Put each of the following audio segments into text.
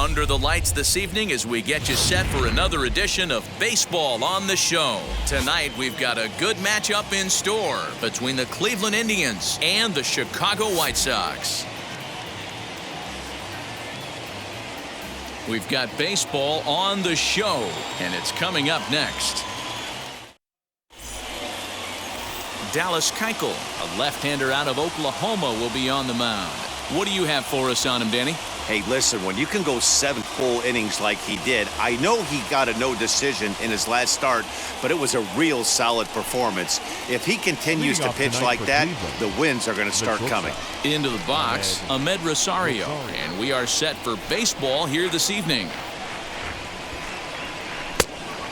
under the lights this evening as we get you set for another edition of Baseball on the Show. Tonight, we've got a good matchup in store between the Cleveland Indians and the Chicago White Sox. We've got baseball on the show, and it's coming up next. Dallas Keuchel, a left-hander out of Oklahoma, will be on the mound. What do you have for us on him, Danny? Hey, listen, when you can go 7 full innings like he did, I know he got a no decision in his last start, but it was a real solid performance. If he continues to pitch like that, the wins are going to start coming. Into the box, Ahmed Rosario, and we are set for baseball here this evening.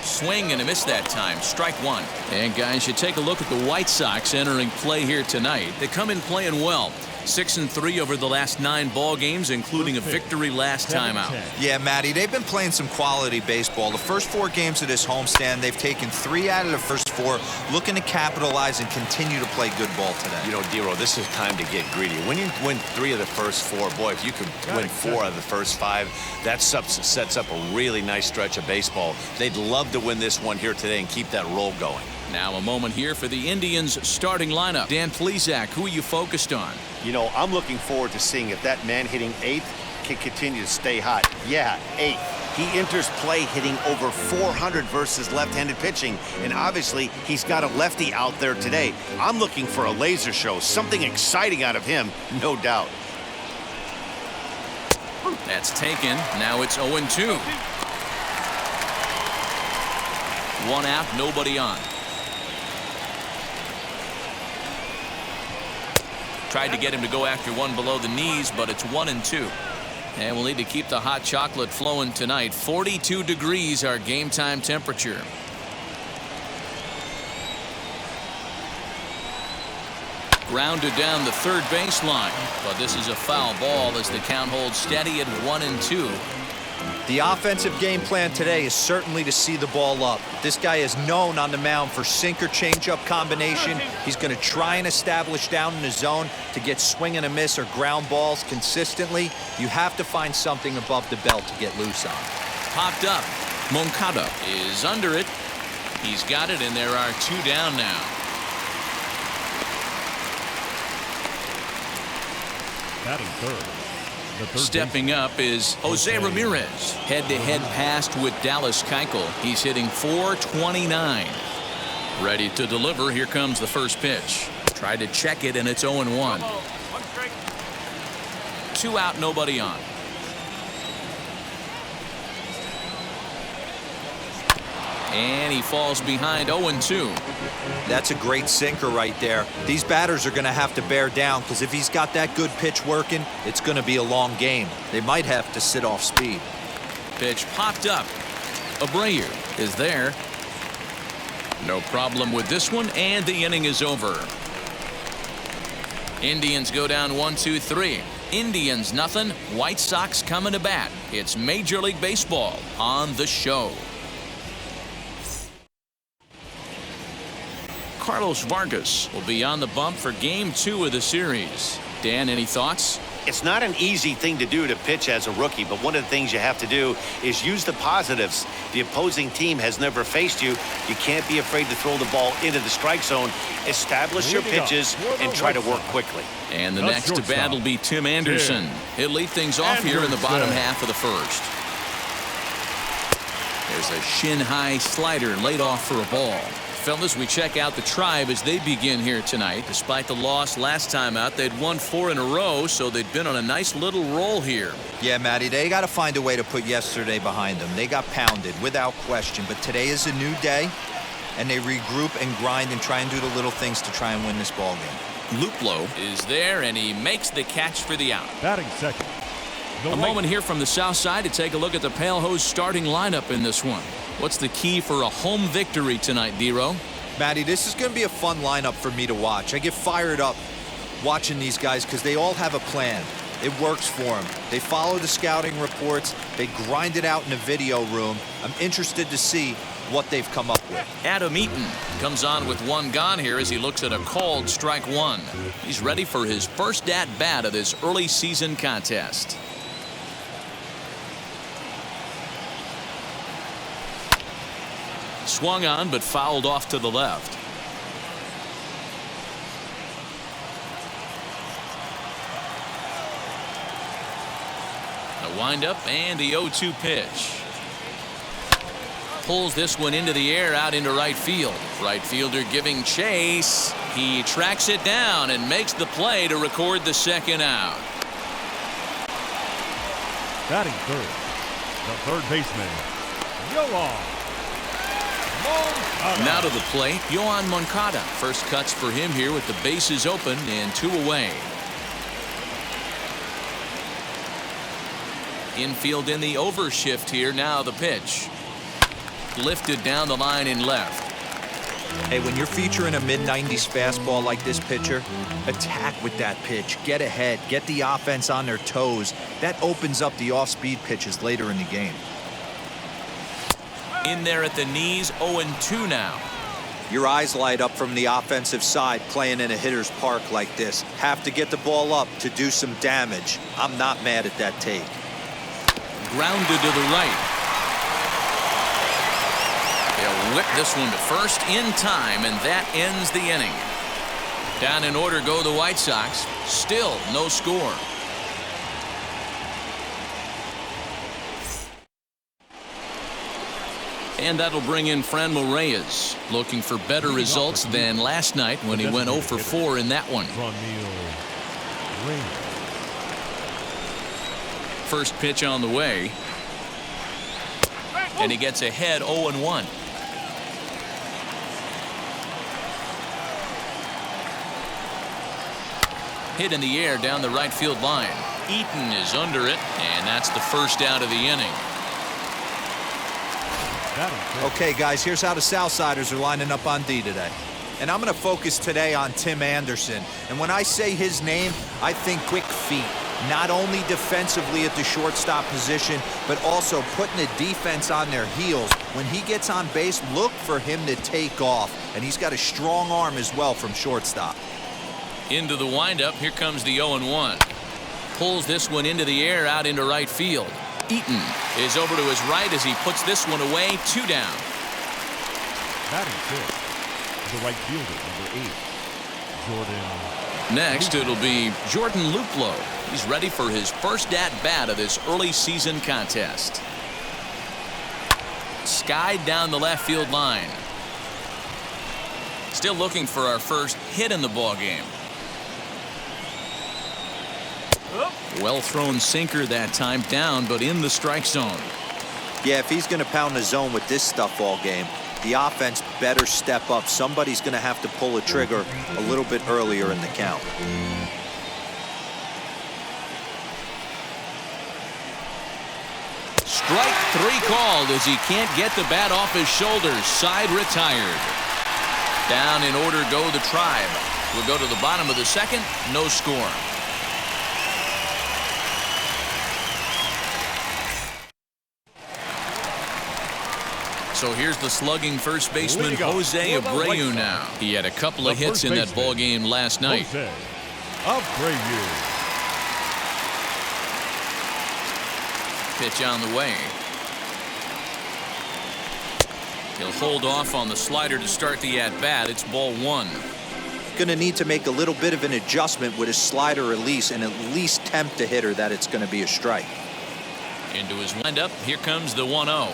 Swing and a miss that time. Strike one. And guys, you take a look at the White Sox entering play here tonight. They come in playing well. 6-3 over the last 9 ball games, including a victory last time out. Yeah, Matty, they've been playing some quality baseball. The first 4 games of this homestand, they've taken 3 out of the first 4, looking to capitalize and continue to play good ball today. You know, Dero, this is time to get greedy. When you win 3 of the first 4, boy, if you could win 4 out of the first 5, that sets up a really nice stretch of baseball. They'd love to win this one here today and keep that roll going. Now a moment here for the Indians starting lineup. Dan Plesac, who are you focused on? You know, I'm looking forward to seeing if that man hitting 8th can continue to stay hot. Yeah, 8th. He enters play hitting over 400 versus left-handed pitching, and obviously he's got a lefty out there today. I'm looking for a laser show, something exciting out of him, no doubt. That's taken. Now it's 0-2. 1 out, nobody on. Tried to get him to go after one below the knees, but it's 1-2. And we'll need to keep the hot chocolate flowing tonight. 42 degrees our game time temperature. Grounded down the third baseline, but this is a foul ball as the count holds steady at 1-2. The offensive game plan today is certainly to see the ball up. This guy is known on the mound for sinker changeup combination. He's going to try and establish down in the zone to get swing and a miss or ground balls consistently. You have to find something above the belt to get loose on. Popped up. Moncada is under it. He's got it, and there are 2 down now. Batting third. Stepping up is Jose Ramirez. Head-to-head pass with Dallas Keuchel. He's hitting .429. Ready to deliver. Here comes the first pitch. Tried to check it, and it's 0-1. 2 out, nobody on. And he falls behind 0-2. That's a great sinker right there. These batters are going to have to bear down because if he's got that good pitch working, it's going to be a long game. They might have to sit off speed. Pitch popped up. Abreu is there. No problem with this one, and the inning is over. Indians go down 1-2-3. Indians nothing. White Sox coming to bat. It's Major League Baseball on the show. Carlos Vargas will be on the bump for Game 2 of the series. Dan, any thoughts? It's not an easy thing to do to pitch as a rookie, but one of the things you have to do is use the positives. The opposing team has never faced you. You can't be afraid to throw the ball into the strike zone. Establish your pitches and try to work quickly. And the next to bat will be Tim Anderson. He'll lead things off here in the bottom half of the first. There's a shin-high slider laid off for a ball. Fellas, we check out the Tribe as they begin here tonight. Despite the loss last time out, they'd won 4 in a row, so they'd been on a nice little roll here. Yeah, Matty, they got to find a way to put yesterday behind them. They got pounded without question, but today is a new day, and they regroup and grind and try and do the little things to try and win this ball game. Luplo is there, and he makes the catch for the out. Batting second. A moment here from the south side to take a look at the Pale Hose starting lineup in this one. What's the key for a home victory tonight, Dero? Matty, this is going to be a fun lineup for me to watch. I get fired up watching these guys because they all have a plan. It works for them. They follow the scouting reports. They grind it out in the video room. I'm interested to see what they've come up with. Adam Eaton comes on with 1 gone here as he looks at a called strike 1. He's ready for his first at-bat of this early season contest. swung on but fouled off to the left. A windup and the 0-2 pitch. Pulls this one into the air out into right field. Right fielder giving chase. He tracks it down and makes the play to record the second out. Batting third, the third baseman, Yoan Moncada. Now to the plate, Yoan Moncada. First cuts for him here with the bases open and 2 away. Infield in the overshift here. Now the pitch. Lifted down the line in left. Hey, when you're featuring a mid-90s fastball like this pitcher, attack with that pitch. Get ahead. Get the offense on their toes. That opens up the off-speed pitches later in the game. In there at the knees, 0-2 now. Your eyes light up from the offensive side playing in a hitter's park like this. Have to get the ball up to do some damage. I'm not mad at that take. Grounded to the right. They'll whip this one to first in time, and that ends the inning. Down in order go the White Sox. Still no score. And that'll bring in Franmil Reyes, looking for better results than last night when he went 0 for 4 in that one. First pitch on the way. And he gets ahead 0-1. Hit in the air down the right field line. Eaton is under it, and that's the first out of the inning. Okay, guys, here's how the Southsiders are lining up on D today. And I'm going to focus today on Tim Anderson. And when I say his name, I think quick feet. Not only defensively at the shortstop position, but also putting the defense on their heels. When he gets on base, look for him to take off. And he's got a strong arm as well from shortstop. Into the windup. Here comes the 0-1. Pulls this one into the air out into right field. Eaton is over to his right as he puts this one away. 2 down. Batting fifth, the right fielder, number 8, Jordan. Next, it'll be Jordan Luplow. He's ready for his first at-bat of this early season contest. Skied down the left field line. Still looking for our first hit in the ball game. Well thrown sinker that time, down but in the strike zone. Yeah, if he's going to pound the zone with this stuff all game, the offense better step up. Somebody's going to have to pull a trigger a little bit earlier in the count. Strike 3 called as he can't get the bat off his shoulders. Side retired. Down in order go the Tribe. We'll go to the bottom of the second. No score. So here's the slugging first baseman Jose Abreu now. He had a couple of hits in that ball game last night. Jose Abreu. Pitch on the way. He'll hold off on the slider to start the at-bat. It's ball 1. Going to need to make a little bit of an adjustment with his slider release and at least tempt the hitter that it's going to be a strike. Into his windup. Here comes the 1-0.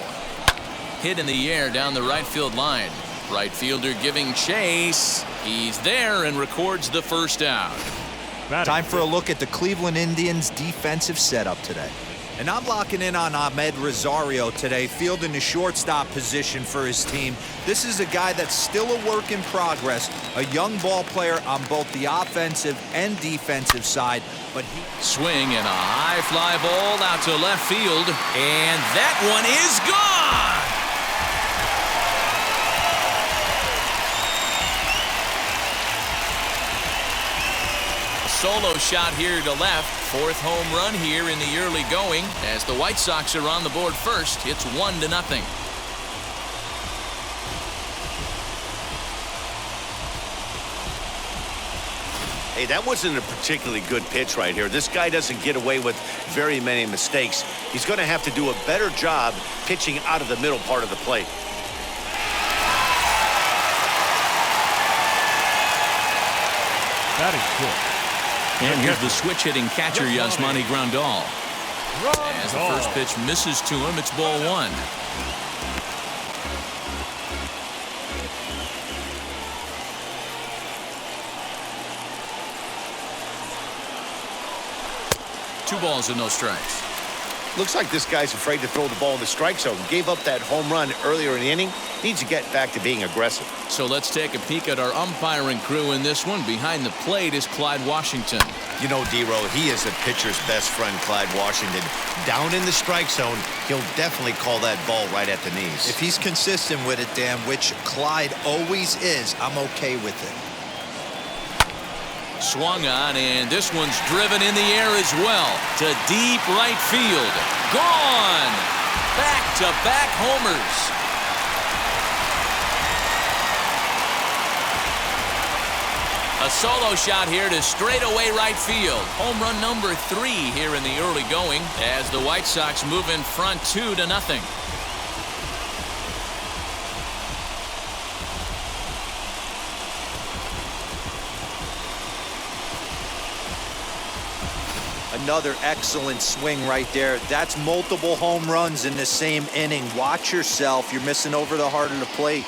Hit in the air down the right field line. Right fielder giving chase. He's there and records the first out. Time for a look at the Cleveland Indians defensive setup today. And I'm locking in on Ahmed Rosario today, fielding the shortstop position for his team. This is a guy that's still a work in progress, a young ball player on both the offensive and defensive side. But he swing and a high fly ball out to left field, and that one is gone. Solo shot here to left. 4th home run here in the early going. As the White Sox are on the board first, it's 1-0. Hey, that wasn't a particularly good pitch right here. This guy doesn't get away with very many mistakes. He's going to have to do a better job pitching out of the middle part of the plate. Batting fifth. And here's the switch hitting catcher Yasmani Grandal. As the first pitch misses to him, it's ball one. Two balls and no strikes. Looks like this guy's afraid to throw the ball in the strike zone. Gave up that home run earlier in the inning. Needs to get back to being aggressive. So let's take a peek at our umpiring crew in this one. Behind the plate is Clyde Washington. You know, D-Row, he is a pitcher's best friend, Clyde Washington. Down in the strike zone, he'll definitely call that ball right at the knees. If he's consistent with it, Dan, which Clyde always is, I'm okay with it. Swung on, and this one's driven in the air as well to deep right field. Gone! Back-to-back homers. A solo shot here to straightaway right field. Home run number 3 here in the early going as the White Sox move in front 2-0. Another excellent swing right there. That's multiple home runs in the same inning. Watch yourself. You're missing over the heart of the plate.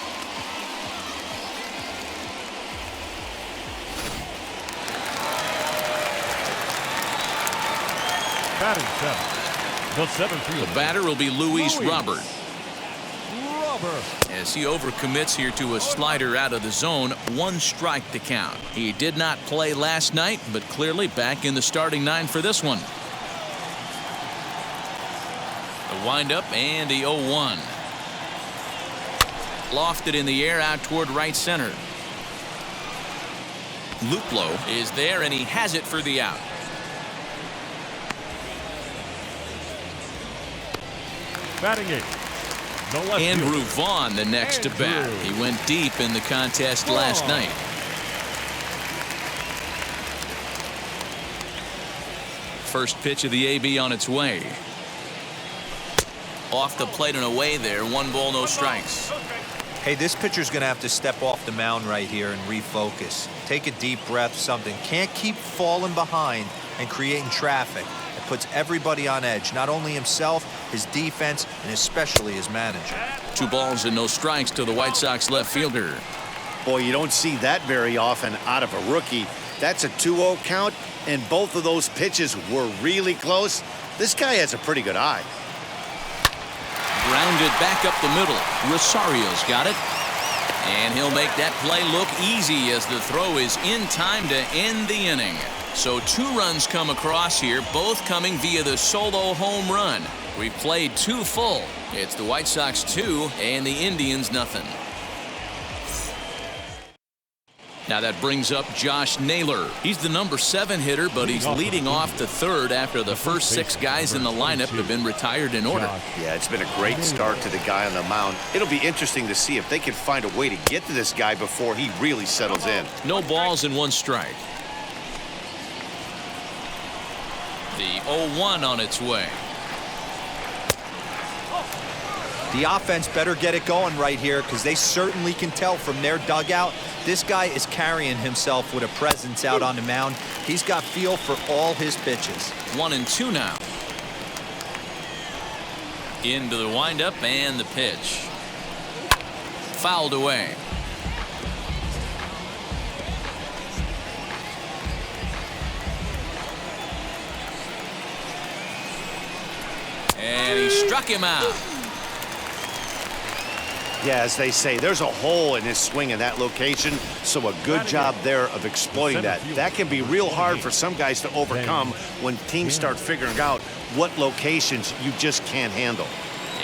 Batting seventh. The seventh fielder. The batter will be Luis Robert. Robert. As he overcommits here to a slider out of the zone, 1 strike to count. He did not play last night, but clearly back in the starting 9 for this one. The windup and the 0-1. Lofted in the air out toward right center. Luplow is there, and he has it for the out. Batting eighth. Andrew Vaughn the next to bat. He went deep in the contest last night. First pitch of the AB on its way. Off the plate and away there. 1 ball, no strikes. Hey, this pitcher's going to have to step off the mound right here and refocus. Take a deep breath, something. Can't keep falling behind and creating traffic. It puts everybody on edge, not only himself, his defense, and especially his manager. 2 balls and no strikes to the White Sox left fielder. Boy, you don't see that very often out of a rookie. That's a 2-0 count, and both of those pitches were really close. This guy has a pretty good eye. Grounded back up the middle. Rosario's got it. And he'll make that play look easy as the throw is in time to end the inning. So 2 runs come across here, both coming via the solo home run. We've played 2 full. It's the White Sox 2 and the Indians nothing. Now that brings up Josh Naylor. He's the number 7 hitter, but he's leading off the 3rd after the first 6 guys in the lineup have been retired in order. Yeah, it's been a great start to the guy on the mound. It'll be interesting to see if they can find a way to get to this guy before he really settles in. No balls and 1 strike. The 0-1 on its way. The offense better get it going right here because they certainly can tell from their dugout this guy is carrying himself with a presence out on the mound. He's got feel for all his pitches. 1-2 now. Into the windup and the pitch. Fouled away. And he struck him out. Yeah, as they say, there's a hole in his swing in that location, so a good job there of exploiting that. That can be real hard for some guys to overcome when teams start figuring out what locations you just can't handle.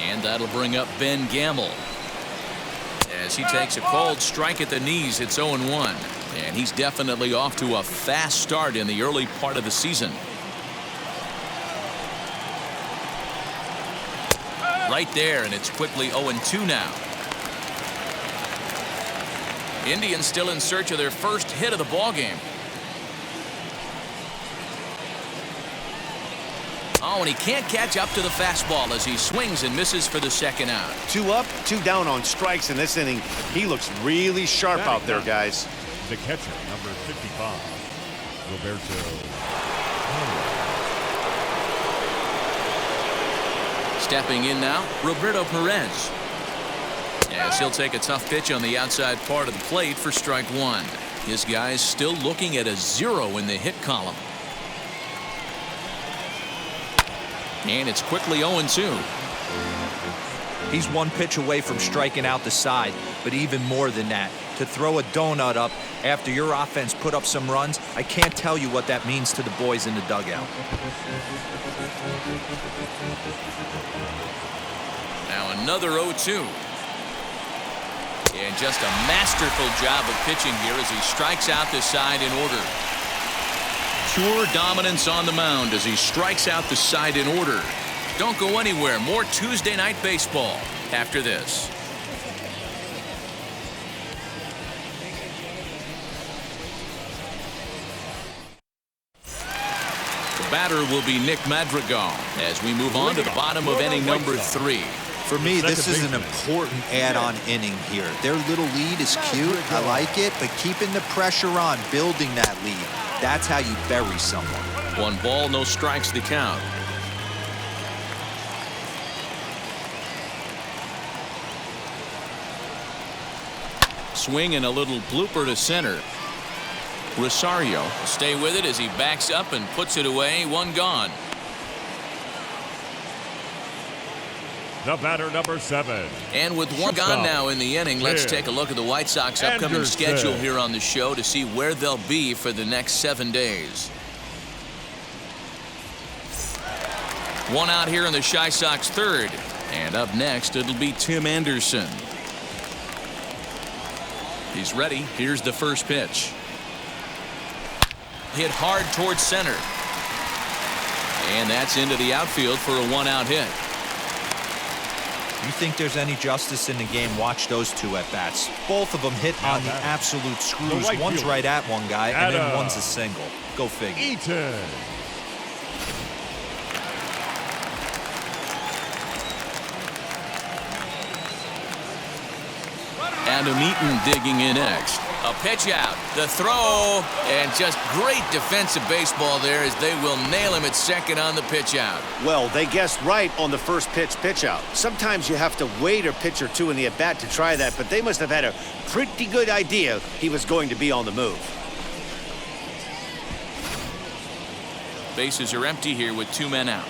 And that'll bring up Ben Gamble. As he takes a called strike at the knees, it's 0-1. And he's definitely off to a fast start in the early part of the season. Right there, and it's quickly 0-2 now. Indians still in search of their first hit of the ballgame. Oh, and he can't catch up to the fastball as he swings and misses for the 2nd out. 2 up, 2 down on strikes in this inning. He looks really sharp out there, guys. The catcher, number 55. Roberto. Stepping in now, Roberto Perez. As he'll take a tough pitch on the outside part of the plate for strike one. His guy's still looking at a 0 in the hit column. And it's quickly 0-2. He's one pitch away from striking out the side, but even more than that, to throw a donut up after your offense put up some runs, I can't tell you what that means to the boys in the dugout. Now another 0-2. And just a masterful job of pitching here as he strikes out the side in order. Pure dominance on the mound as he strikes out the side in order. Don't go anywhere. More Tuesday Night Baseball after this. The batter will be Nick Madrigal as we move on to the bottom of inning number 3. For me, this is an important add-on inning here. Their little lead is cute. I like it, but keeping the pressure on, building that lead, that's how you bury someone. 1 ball, no strikes the count. Swing and a little blooper to center. Rosario will stay with it as he backs up and puts it away. 1 gone. The batter, number 7. And with 1 gone now in the inning, let's take a look at the White Sox upcoming schedule here on the show to see where they'll be for the next 7 days. 1 out here in the Chi Sox 3rd. And up next, it'll be Tim Anderson. He's ready. Here's the first pitch. Hit hard towards center. And that's into the outfield for a 1-out hit. You think there's any justice in the game, watch those 2 at-bats. Both of them hit on the absolute screws. One's right at one guy, and then one's a single. Go figure. Eaton. Adam Eaton digging in next. A pitch out, the throw, and just great defensive baseball there as they will nail him at second on the pitch out. Well, they guessed right on the first pitch out. Sometimes you have to wait a pitch or 2 in the at-bat to try that, but they must have had a pretty good idea he was going to be on the move. Bases are empty here with 2 men out.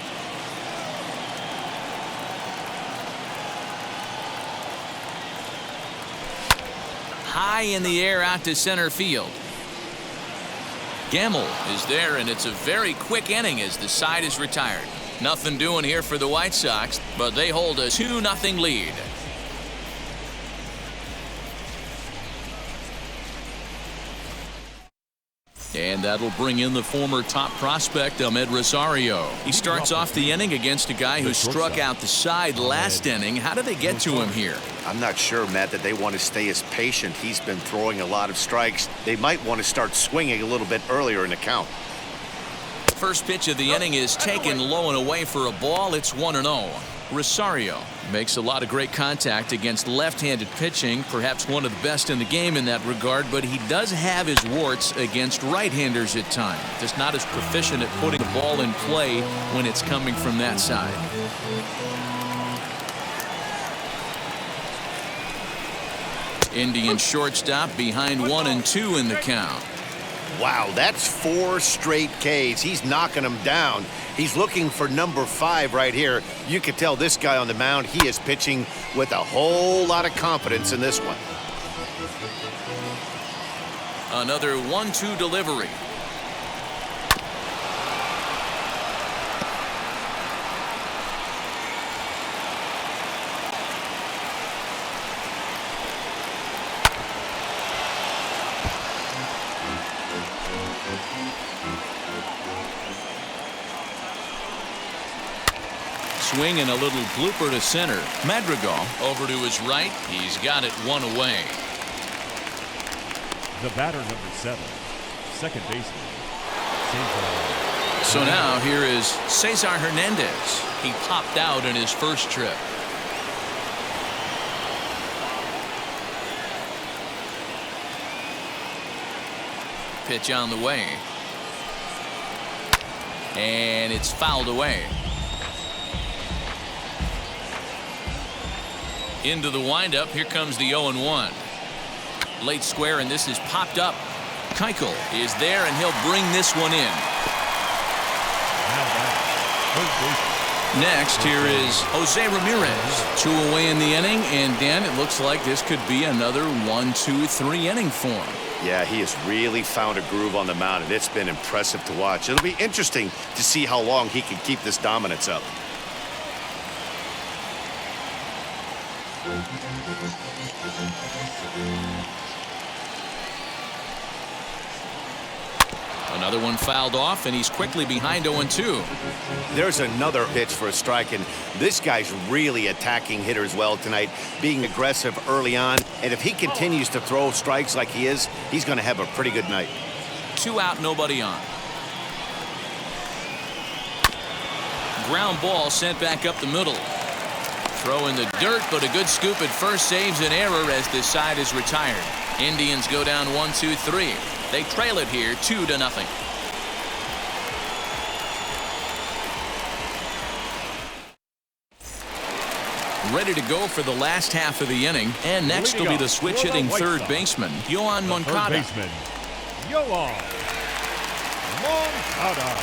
High in the air out to center field. Gamble is there, and it's a very quick inning as the side is retired. Nothing doing here for the White Sox, but they hold a 2-0 lead. And that'll bring in the former top prospect, Ahmed Rosario. He starts off the inning against a guy who struck out the side last inning. How did they get to him here? I'm not sure, Matt, that they want to stay as patient. He's been throwing a lot of strikes. They might want to start swinging a little bit earlier in the count. First pitch of the inning is taken low and away for a ball. It's 1-0. Rosario makes a lot of great contact against left-handed pitching, perhaps one of the best in the game in that regard, but he does have his warts against right-handers at times. Just not as proficient at putting the ball in play when it's coming from that side. Indian shortstop behind 1 and 2 in the count. Wow, that's 4 straight Ks. He's knocking them down. He's looking for number 5 right here. You can tell this guy on the mound, he is pitching with a whole lot of confidence in this one. Another 1-2 delivery. Swing and a little blooper to center. Madrigal over to his right. He's got it 1 away. The batter, number 7, second baseman. So now here is Cesar Hernandez. He popped out in his first trip. Pitch on the way. And it's fouled away. Into the windup. Here comes the 0-1. Late square, and this is popped up. Keuchel is there, and he'll bring this one in. Next, here is Jose Ramirez. 2 away in the inning, and Dan, it looks like this could be another 1-2-3 inning for him. Yeah, he has really found a groove on the mound, and it's been impressive to watch. It'll be interesting to see how long he can keep this dominance up. Another one fouled off, and he's quickly behind 0-2. There's another pitch for a strike, and this guy's really attacking hitters well tonight, being aggressive early on. And if he continues to throw strikes like he is, he's going to have a pretty good night. 2 out, nobody on. Ground ball sent back up the middle. Throw in the dirt, but a good scoop at first saves an error as this side is retired. Indians go down 1-2-3. They trail it here 2-0. Ready to go for the last half of the inning, and next will be the switch-hitting third baseman, Yoan Moncada. Third baseman, Yoan Moncada.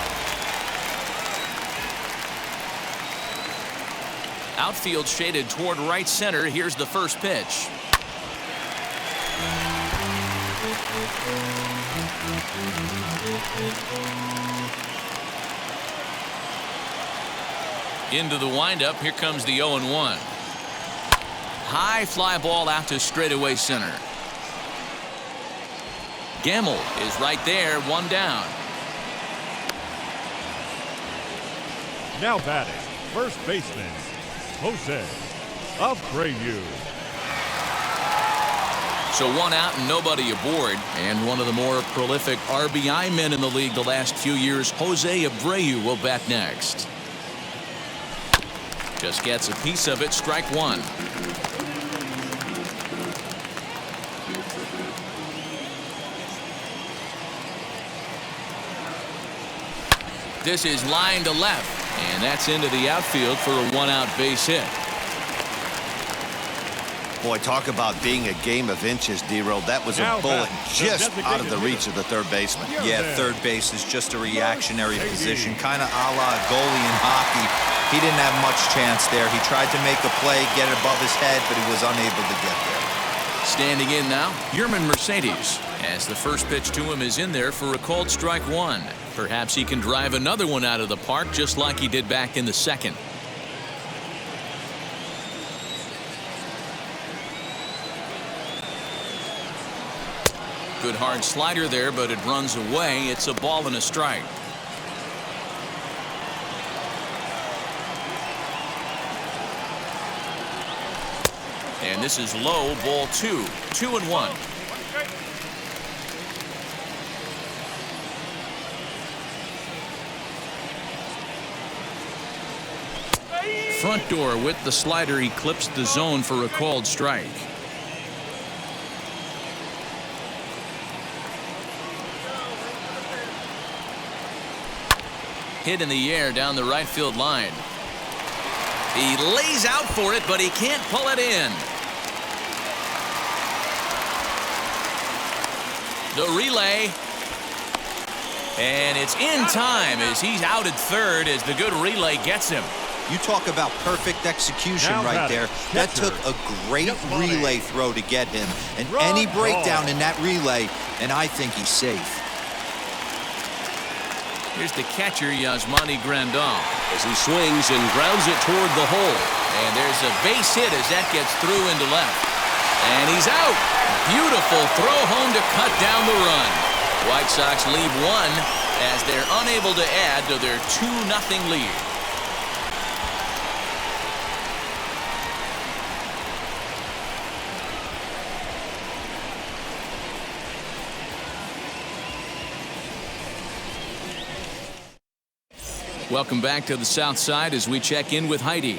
Outfield shaded toward right center. Here's the first pitch. Into the windup. Here comes the 0-1. High fly ball out to straightaway center. Gamble is right there, 1 down. Now batting, first baseman, Jose Abreu. So 1 out and nobody aboard. And one of the more prolific RBI men in the league the last few years, Jose Abreu, will bat next. Just gets a piece of it, strike 1. This is line to left, and that's into the outfield for a 1-out base hit. Boy, talk about being a game of inches, D-Roll. That was a bullet just out of the reach of the third baseman. Yeah, third base is just a reactionary position, kind of a la goalie in hockey. He didn't have much chance there. He tried to make a play, get it above his head, but he was unable to get there. Standing in now, Yerman Mercedes, as the first pitch to him is in there for a called strike 1. Perhaps he can drive another one out of the park just like he did back in the second. Good hard slider there, but it runs away. It's a ball and a strike. And this is low, ball 2. 2-1. Front door with the slider eclipsed the zone for a called strike. Hit in the air down the right field line. He lays out for it, but he can't pull it in. The relay. And it's in time as he's out at third as the good relay gets him. You talk about perfect execution right there. That took a great relay throw to get him. And any breakdown in that relay, and I think he's safe. Here's the catcher, Yasmani Grandal, as he swings and grounds it toward the hole. And there's a base hit as that gets through into left. And he's out. Beautiful throw home to cut down the run. White Sox lead 1 as they're unable to add to their 2-0 lead. Welcome back to the South Side as we check in with Heidi.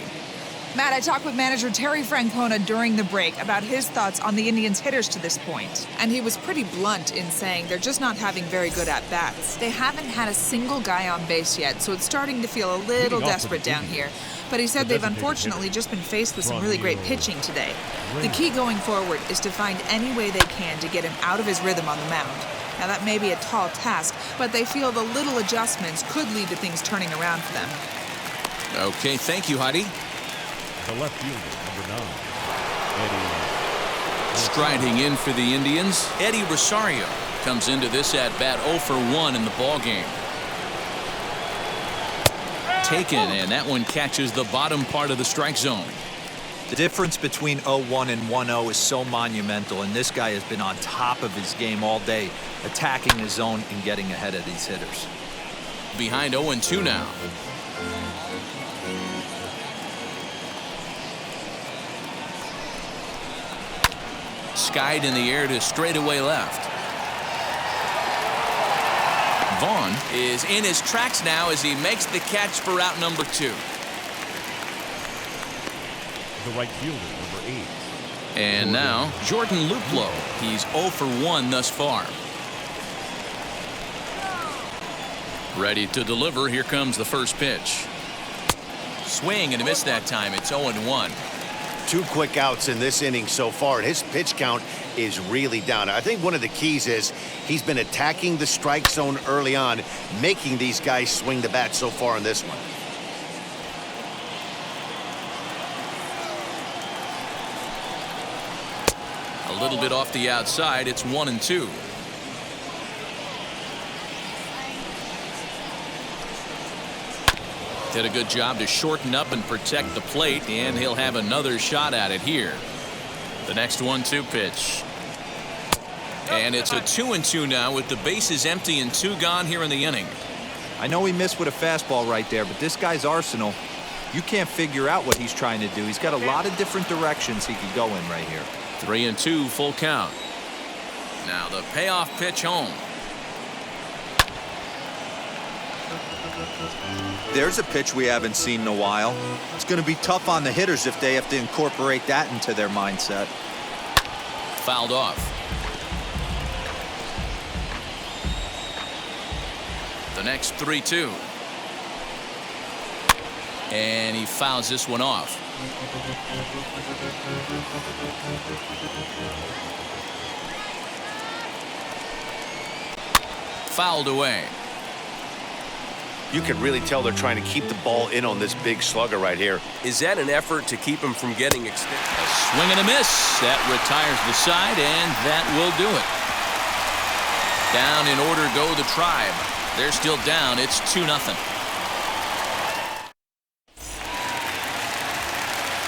Matt, I talked with manager Terry Francona during the break about his thoughts on the Indians' hitters to this point. And he was pretty blunt in saying they're just not having very good at-bats. They haven't had a single guy on base yet, so it's starting to feel a little desperate down here. But he said they've unfortunately just been faced with some really great pitching today. The key going forward is to find any way they can to get him out of his rhythm on the mound. Now, that may be a tall task, but they feel the little adjustments could lead to things turning around for them. Okay, thank you, Heidi. The left fielder, number 9, Eddie. Striding in for the Indians, Eddie Rosario comes into this at-bat 0 for 1 in the ballgame. Taken, and that one catches the bottom part of the strike zone. The difference between 0-1 and 1-0 is so monumental, and this guy has been on top of his game all day, attacking the zone and getting ahead of these hitters. Behind 0-2 now. Skied in the air to straightaway left. Vaughn is in his tracks now as he makes the catch for out number 2. The right fielder, number 8. And now Jordan Luplow. He's 0 for 1 thus far. Ready to deliver. Here comes the first pitch. Swing and a miss that time. It's 0-1. 2 quick outs in this inning so far, and his pitch count is really down. I think one of the keys is he's been attacking the strike zone early on, making these guys swing the bat so far in this one. A little bit off the outside. It's 1-2. Did a good job to shorten up and protect the plate, and he'll have another shot at it here. The next 1-2 pitch. And it's a 2-2 now with the bases empty and 2 gone here in the inning. I know he missed with a fastball right there, but this guy's arsenal, you can't figure out what he's trying to do. He's got a lot of different directions he could go in right here. 3-2 full count. Now the payoff pitch home. There's a pitch we haven't seen in a while. It's going to be tough on the hitters if they have to incorporate that into their mindset. Fouled off. The next 3-2. And he fouls this one off. Fouled away. You can really tell they're trying to keep the ball in on this big slugger right here. Is that an effort to keep him from getting extended? A swing and a miss. That retires the side, and that will do it. Down in order go the Tribe. They're still down. It's 2-0.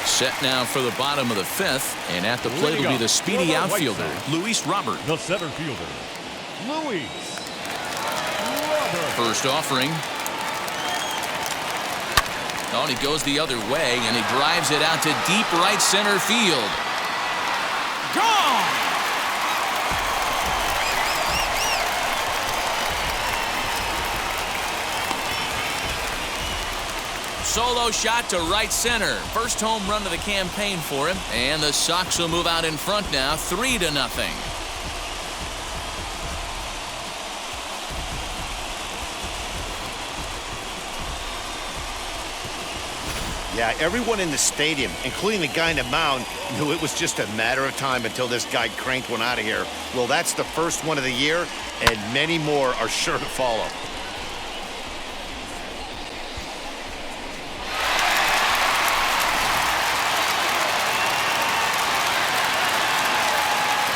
Set now for the bottom of the 5th, and at the plate will be the speedy outfielder, Luis Robert. The center fielder, Luis Robert. First offering. Oh, and he goes the other way, and he drives it out to deep right center field. Gone! Solo shot to right center. First home run of the campaign for him, and the Sox will move out in front now, 3-0. Yeah, everyone in the stadium, including the guy in the mound, knew it was just a matter of time until this guy cranked one out of here. Well, that's the first one of the year, and many more are sure to follow.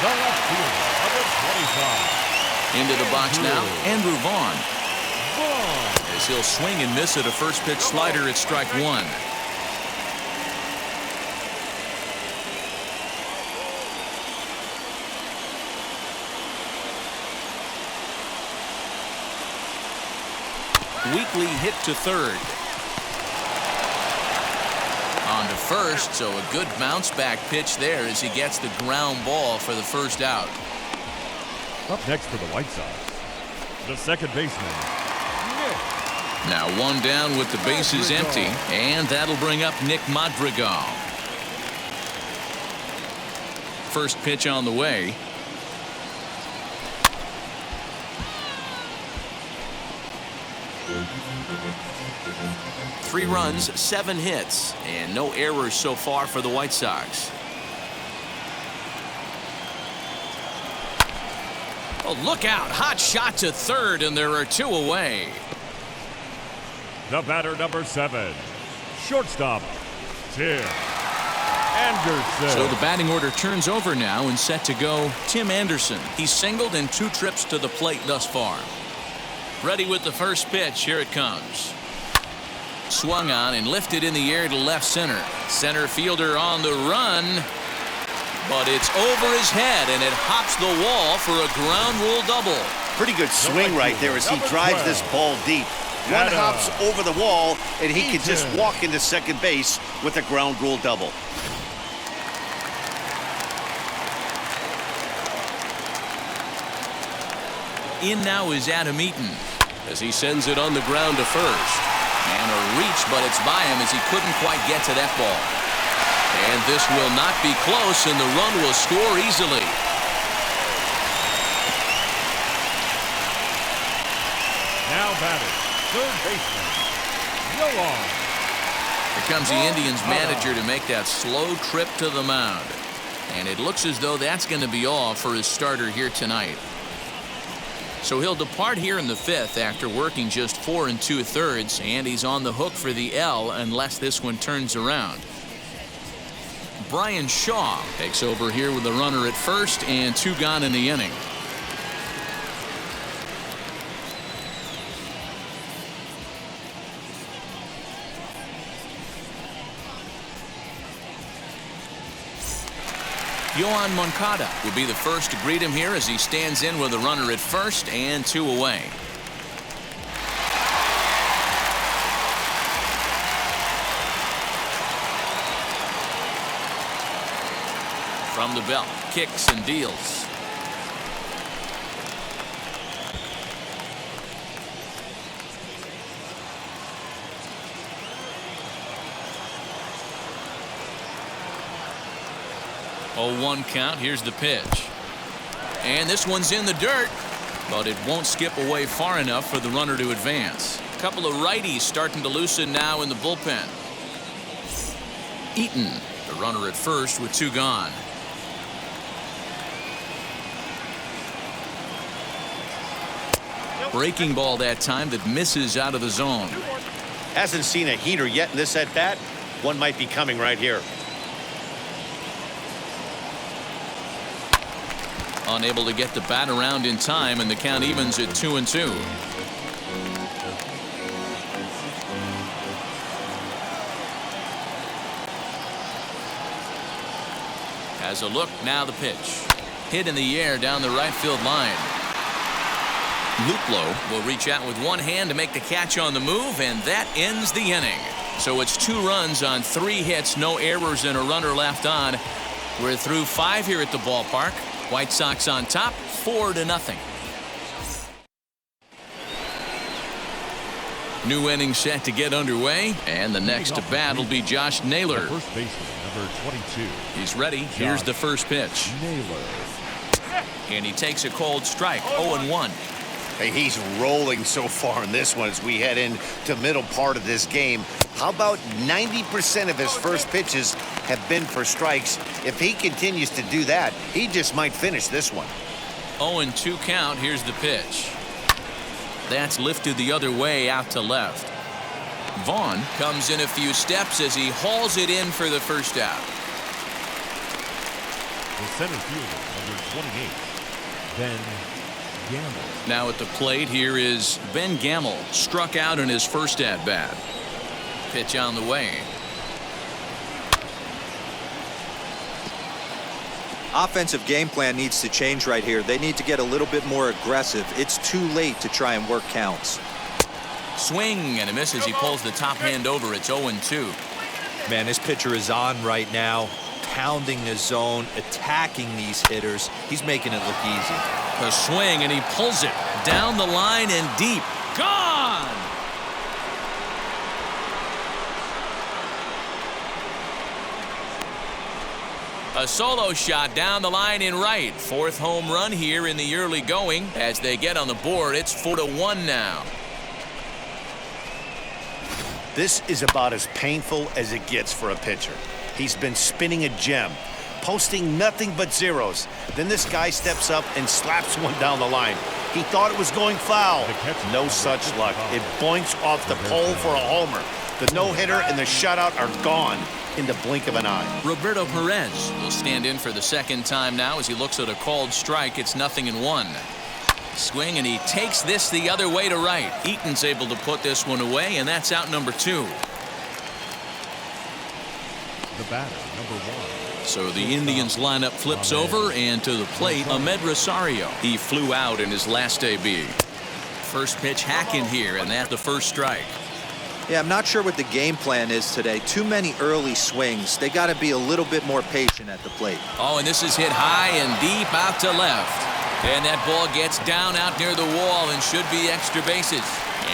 The left fielder, number 25. Into the box now, Andrew Vaughn. Vaughn. As he'll swing and miss at a first pitch slider at strike 1. Weekly hit to third. On to first, so a good bounce back pitch there as he gets the ground ball for the first out. Up next for the White Sox, the second baseman, Nick Now one down with the bases empty, and that'll bring up Nick Madrigal. First pitch on the way. Three runs, 7 hits, and no errors so far for the White Sox. Oh, look out. Hot shot to third, and there are 2 away. The batter, number 7, shortstop, Tim Anderson. So the batting order turns over now, and set to go Tim Anderson. He's singled in 2 trips to the plate thus far. Ready with the first pitch. Here it comes. Swung on and lifted in the air to left center. Center fielder on the run, but it's over his head, and it hops the wall for a ground rule double. Pretty good swing right there as he drives this ball deep. One hops over the wall, and he can just walk into second base with a ground rule double. In now is Adam Eaton as he sends it on the ground to first. And a reach, but it's by him as he couldn't quite get to that ball. And this will not be close, and the run will score easily. Now batting, third baseman, Yoan. Here comes the Indians manager to make that slow trip to the mound. And it looks as though that's going to be all for his starter here tonight. So he'll depart here in the 5th after working just 4 2/3, and he's on the hook for the L unless this one turns around. Brian Shaw takes over here with the runner at first and 2 gone in the inning. Yoan Moncada will be the first to greet him here as he stands in with a runner at first and 2 away. From the belt, kicks and deals. Oh, 1 count. Here's the pitch. And this one's in the dirt, but it won't skip away far enough for the runner to advance. A couple of righties starting to loosen now in the bullpen. Eaton, the runner at first with 2 gone. Breaking ball that time that misses out of the zone. Hasn't seen a heater yet in this at-bat. One might be coming right here. Unable to get the bat around in time, and the count evens at 2-2. Has a look, now the pitch. Hit in the air down the right field line. Luplow will reach out with one hand to make the catch on the move, and that ends the inning. So it's 2 runs on 3 hits, no errors, and a runner left on. We're through 5 here at the ballpark. White Sox on top, 4-0. New inning set to get underway, and the next to bat will be Josh Naylor. First baseman, number 22. He's ready. Here's the first pitch. Naylor. And he takes a cold strike, 0-1. Hey, he's rolling so far in this one as we head into middle part of this game. How about 90% of his first pitches have been for strikes? If he continues to do that, he just might finish this one. 0-2 count. Here's the pitch. That's lifted the other way out to left. Vaughn comes in a few steps as he hauls it in for the first out. The center fielder, number 28, Ben Gamble. Now at the plate here is Ben Gamble, struck out in his first at-bat. Pitch on the way. Offensive game plan needs to change right here. They need to get a little bit more aggressive. It's too late to try and work counts. Swing and a miss as he pulls the top hand over. It's 0-2. Man, this pitcher is on right now, pounding the zone, attacking these hitters. He's making it look easy. A swing, and he pulls it down the line and deep. Gone! A solo shot down the line in right. Fourth home run here in the early going. As they get on the board, it's 4-1 now. This is about as painful as it gets for a pitcher. He's been spinning a gem, posting nothing but zeros. Then this guy steps up and slaps one down the line. He thought it was going foul. No such luck. It boinks off the pole for a homer. The no-hitter and the shutout are gone in the blink of an eye. Roberto Perez will stand in for the second time now as he looks at a called strike. It's 0-1. Swing, and he takes this the other way to right. Eaton's able to put this one away, and that's out number 2. The batter, number 1. So the Indians lineup flips over, and to the plate, Ahmed Rosario. He flew out in his last AB. First pitch hacking here, and that's the first strike. Yeah, I'm not sure what the game plan is today. Too many early swings. They got to be a little bit more patient at the plate. Oh, and this is hit high and deep out to left. And that ball gets down out near the wall and should be extra bases.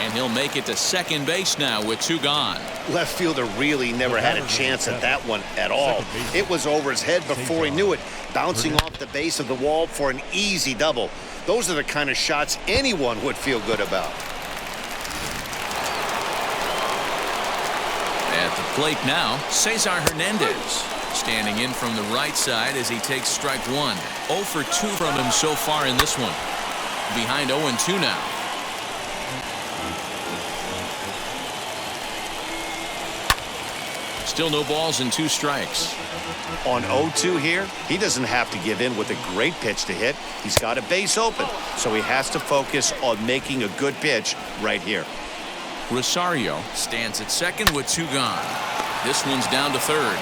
And he'll make it to second base now with 2 gone. Left fielder really never had a chance at that one at all. It was over his head before he knew it, bouncing off the base of the wall for an easy double. Those are the kind of shots anyone would feel good about. At the plate now, Cesar Hernandez. Standing in from the right side as he takes strike 1. 0 for 2 from him so far in this one. Behind 0-2 now. Still no balls and 2 strikes. On 0-2 here, he doesn't have to give in with a great pitch to hit. He's got a base open, so he has to focus on making a good pitch right here. Rosario stands at second with 2 gone. This one's down to third.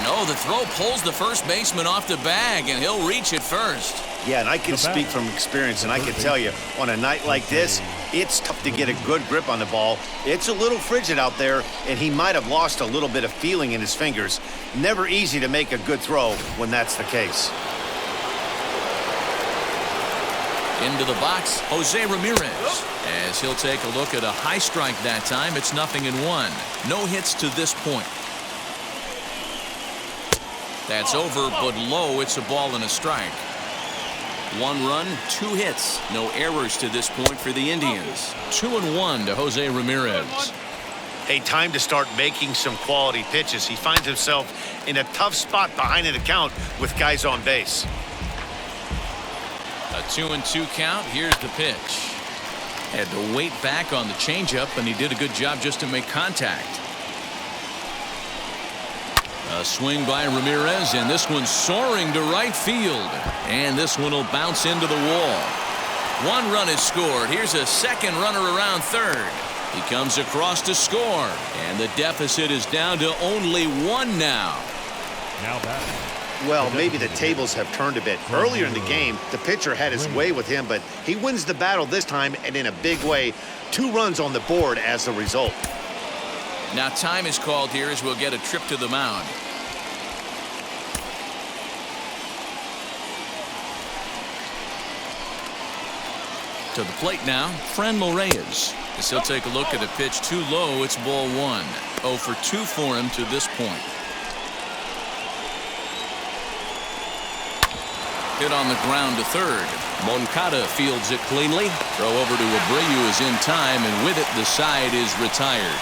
Oh, the throw pulls the first baseman off the bag, and he'll reach it first. Yeah, and I can speak from experience, and I can tell you, on a night like this, it's tough to get a good grip on the ball. It's a little frigid out there, and he might have lost a little bit of feeling in his fingers. Never easy to make a good throw when that's the case. Into the box, Jose Ramirez. As he'll take a look at a high strike that time, it's 0-1. No hits to this point. That's over, but low. It's a ball and a strike. 1 run, 2 hits. No errors to this point for the Indians. 2-1 to Jose Ramirez. Hey, time to start making some quality pitches. He finds himself in a tough spot behind an account with guys on base. A 2-2 count. Here's the pitch. Had to wait back on the changeup, and he did a good job just to make contact. A swing by Ramirez, and this one's soaring to right field. And this one will bounce into the wall. 1 run is scored. Here's a second runner around third. He comes across to score, and the deficit is down to only 1 now. Now batting. Well, maybe the tables have turned a bit. Earlier in the game, the pitcher had his way with him, but he wins the battle this time, and in a big way. 2 runs on the board as a result. Now time is called here as we'll get a trip to the mound. To the plate now, Franmil Reyes. As he'll take a look at a pitch too low, it's ball 1. 0 for 2 for him to this point. Hit on the ground to third. Moncada fields it cleanly. Throw over to Abreu is in time, and with it, the side is retired.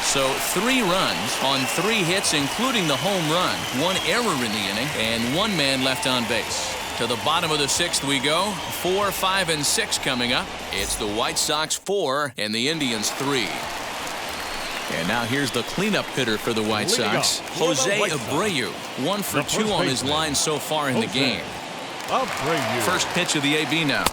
So 3 runs on 3 hits, including the home run. 1 error in the inning, and 1 man left on base. To the bottom of the 6th we go. 4, 5, and 6 coming up. It's the White Sox 4 and the Indians 3. And now here's the cleanup hitter for the White Sox, Jose Abreu. 1 for 2 on his line so far in the game. First pitch of the AB now.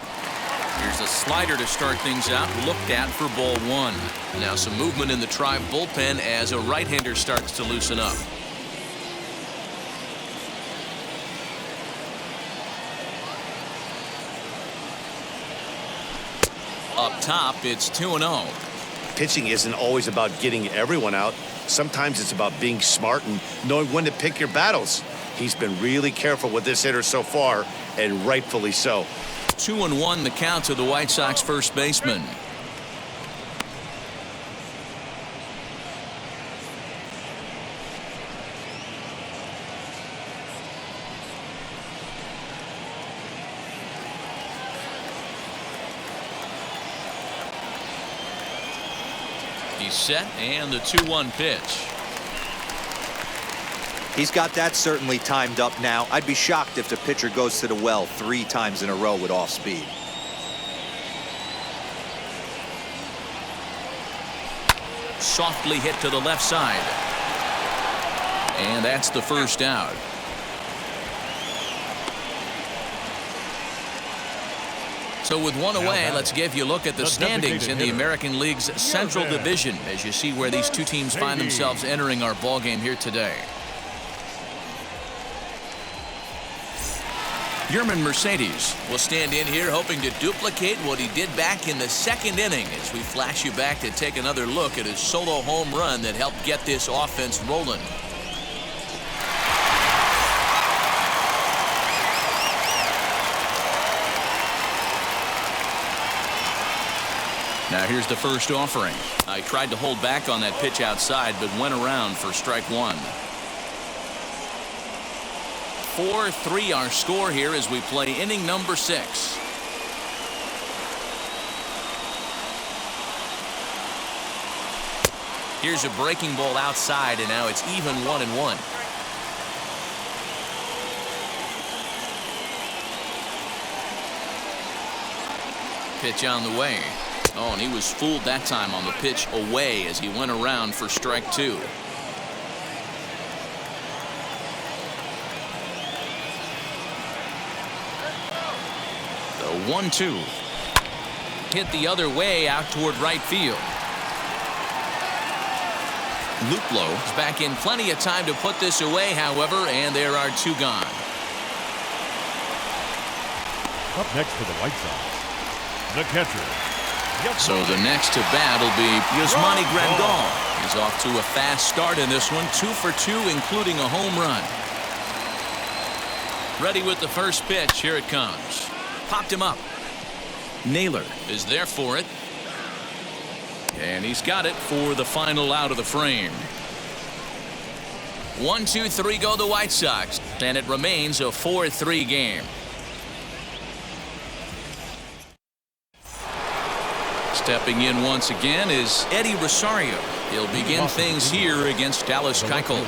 Here's a slider to start things out, looked at for ball 1. Now some movement in the Tribe bullpen as a right-hander starts to loosen up. Up top, it's 2-0. Pitching isn't always about getting everyone out. Sometimes it's about being smart and knowing when to pick your battles. He's been really careful with this hitter so far, and rightfully so. 2-1 the count to the White Sox first baseman. He's set, and the 2-1 pitch. He's got that certainly timed up now. I'd be shocked if the pitcher goes to the well 3 times in a row with off speed. Softly hit to the left side. And that's the first out. So with one away, let's give you a look at the standings in the American League's Central Division as you see where these two teams find themselves entering our ballgame here today. Yerman Mercedes will stand in here hoping to duplicate what he did back in the 2nd inning as we flash you back to take another look at his solo home run that helped get this offense rolling. Now here's the first offering. I tried to hold back on that pitch outside but went around for strike 1. 4-3 our score here as we play inning number 6. Here's a breaking ball outside, and now it's even 1-1. Pitch on the way. Oh, and he was fooled that time on the pitch away as he went around for strike 2. The 1-2. Hit the other way out toward right field. Luplow is back in plenty of time to put this away, however, and there are 2 gone. Up next for the White Sox, the catcher. So the next to bat will be Yasmani Grandal. He's off to a fast start in this one, 2 for 2, including a home run. Ready with the first pitch. Here it comes. Popped him up. Naylor is there for it. And he's got it for the final out of the frame. 1, 2, 3 go the White Sox, and it remains a 4-3 game. Stepping in once again is Eddie Rosario. He'll begin things here against Dallas Keuchel.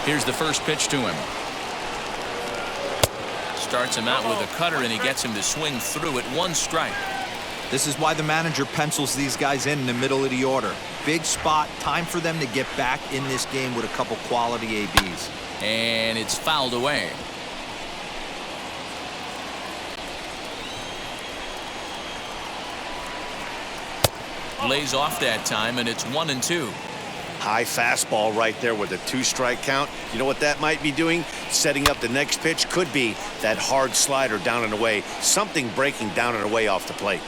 Here's the first pitch to him. Starts him out with a cutter, and he gets him to swing through it. 1 strike. This is why the manager pencils these guys in the middle of the order. Big spot, time for them to get back in this game with a couple quality ABs. And it's fouled away. Lays off that time, and it's 1-2. High fastball right there with a 2-strike count. You know what that might be doing? Setting up the next pitch. Could be that hard slider down and away. Something breaking down and away off the plate.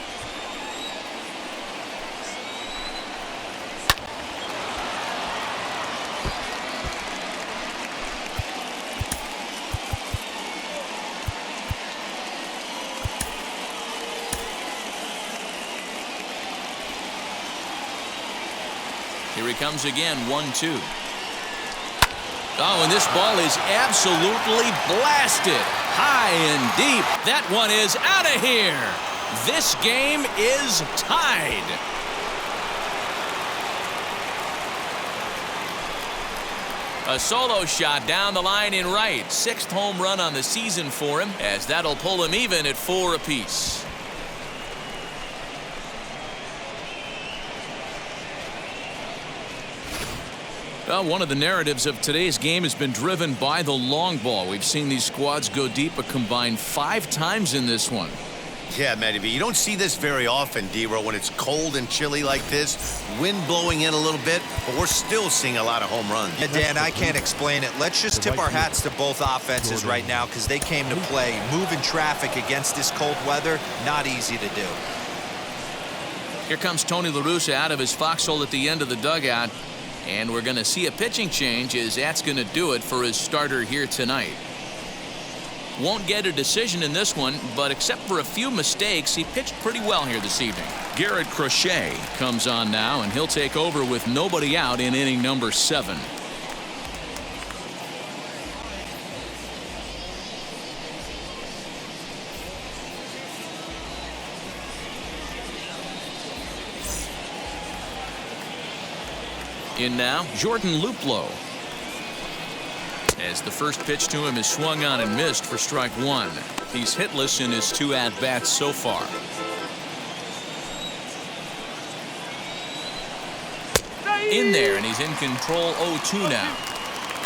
Here he comes again, 1-2. Oh, and this ball is absolutely blasted. High and deep. That one is out of here. This game is tied. A solo shot down the line in right. 6th home run on the season for him, as that'll pull him even at 4 apiece. Well, one of the narratives of today's game has been driven by the long ball. We've seen these squads go deep a combined 5 times in this one. Yeah, Matty B, you don't see this very often, D-Row, when it's cold and chilly like this. Wind blowing in a little bit, but we're still seeing a lot of home runs. Yeah, Dan, I can't explain it. Let's just tip our hats to both offenses right now because they came to play. Moving traffic against this cold weather, not easy to do. Here comes Tony La Russa out of his foxhole at the end of the dugout. And we're going to see a pitching change as that's going to do it for his starter here tonight. Won't get a decision in this one, but except for a few mistakes, he pitched pretty well here this evening. Garrett Crochet comes on now, and he'll take over with nobody out in inning number 7. In now, Jordan Luplow. As the first pitch to him is swung on and missed for strike one. He's hitless in his 2 at-bats so far. In there, and he's in control 0-2 now.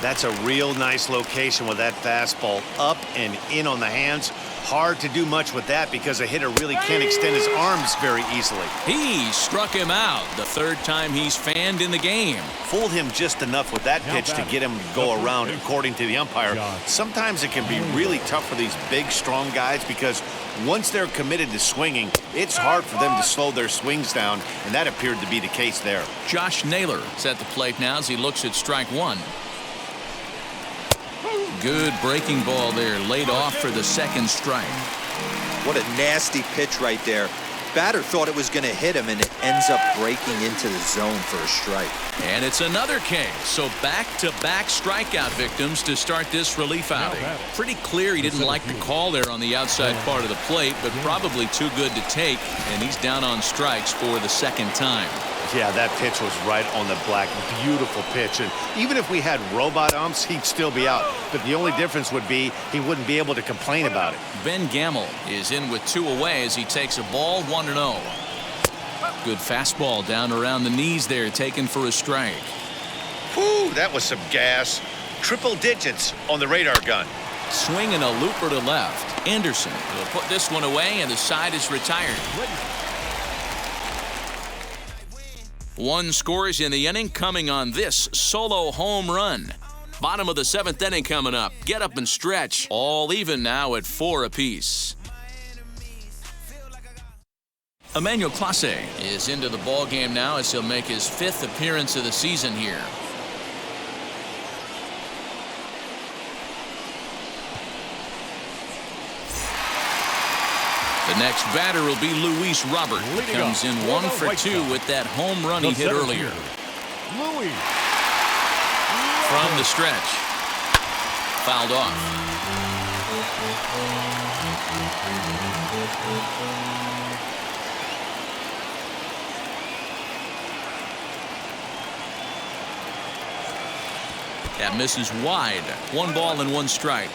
That's a real nice location with that fastball up and in on the hands. Hard to do much with that because a hitter really can't extend his arms very easily. He struck him out the 3rd time he's fanned in the game. Fooled him just enough with that pitch to get him to go around, according to the umpire. Sometimes it can be really tough for these big, strong guys because once they're committed to swinging, it's hard for them to slow their swings down, and that appeared to be the case there. Josh Naylor is at the plate now as he looks at strike one. Good breaking ball there, laid off for the 2nd strike. What a nasty pitch right there. Batter thought it was going to hit him, and it ends up breaking into the zone for a strike. And it's another case. So back-to-back strikeout victims to start this relief outing. Pretty clear he didn't like the call there on the outside part of the plate, but probably too good to take, and he's down on strikes for the 2nd time. Yeah, that pitch was right on the black. Beautiful pitch. And even if we had robot umps, he'd still be out. But the only difference would be he wouldn't be able to complain about it. Ben Gamel is in with 2 away as he takes a ball 1-0. Good fastball down around the knees there, taken for a strike. Whew, that was some gas. Triple digits on the radar gun. Swinging a looper to left. Anderson will put this one away, and the side is retired. 1 scores in the inning, coming on this solo home run. Bottom of the 7th inning coming up. Get up and stretch. All even now at 4 apiece. Emmanuel Clase is into the ball game now as he'll make his 5th appearance of the season here. The next batter will be Luis Robert. He comes in 1 for 2 with that home run he hit earlier. From the stretch. Fouled off. That misses wide. 1 ball and 1 strike.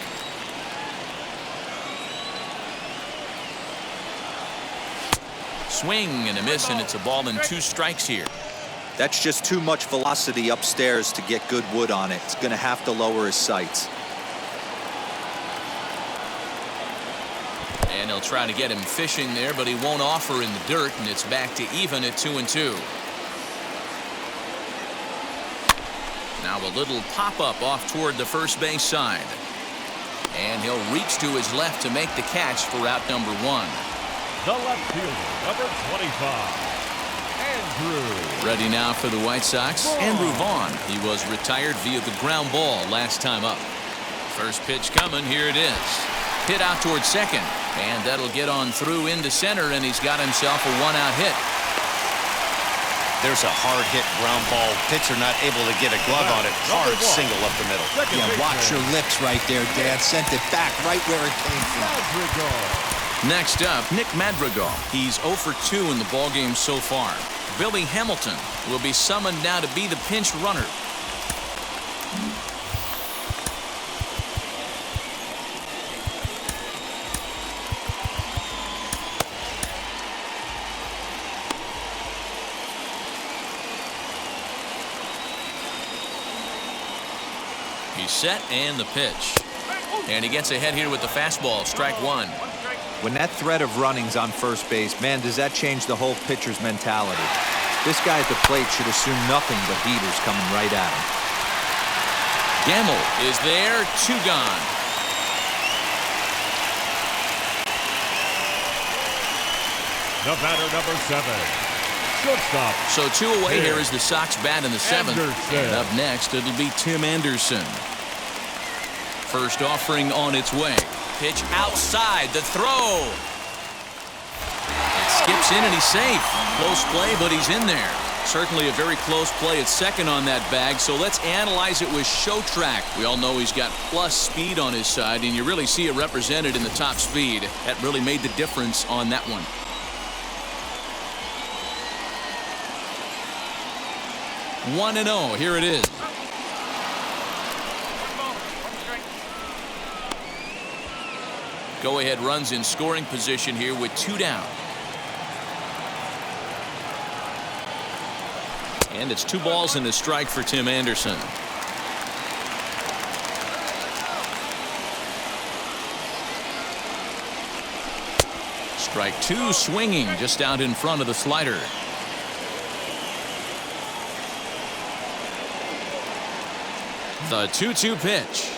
Swing and a miss, and it's a ball and 2 strikes here. That's just too much velocity upstairs to get good wood on it. It's going to have to lower his sights. And he'll try to get him fishing there, but he won't offer in the dirt, and it's back to even at 2-2. Now a little pop-up off toward the first base side. And he'll reach to his left to make the catch for out number 1. The left fielder, number 25, Andrew. Ready now for the White Sox, Andrew Vaughn. He was retired via the ground ball last time up. First pitch coming, here it is. Hit out towards second, and that'll get on through into center, and he's got himself a 1-out hit. There's a hard hit ground ball. Pitcher not able to get a glove on it. Hard single up the middle. Yeah, watch your lips right there, Dan. Sent it back right where it came from. Next up, Nick Madrigal. He's 0 for 2 in the ballgame so far. Billy Hamilton will be summoned now to be the pinch runner. He's set, and the pitch. And he gets ahead here with the fastball, strike 1. When that threat of running's on first base, man, does that change the whole pitcher's mentality. This guy at the plate should assume nothing but heaters coming right at him. Gamel is there, 2 gone. The batter, number 7, shortstop. So 2 away here as the Sox bat in the 7th. And up next, it'll be Tim Anderson. First offering on its way. Pitch outside, the throw. It skips in and he's safe. Close play, but he's in there. Certainly a very close play at second on that bag, so let's analyze it with show track. We all know he's got plus speed on his side, and you really see it represented in the top speed. That really made the difference on that one. 1-0. Here it is. Go-ahead runs in scoring position here with 2 down. And it's 2 balls and a strike for Tim Anderson. Strike 2 swinging just out in front of the slider. The 2-2 pitch.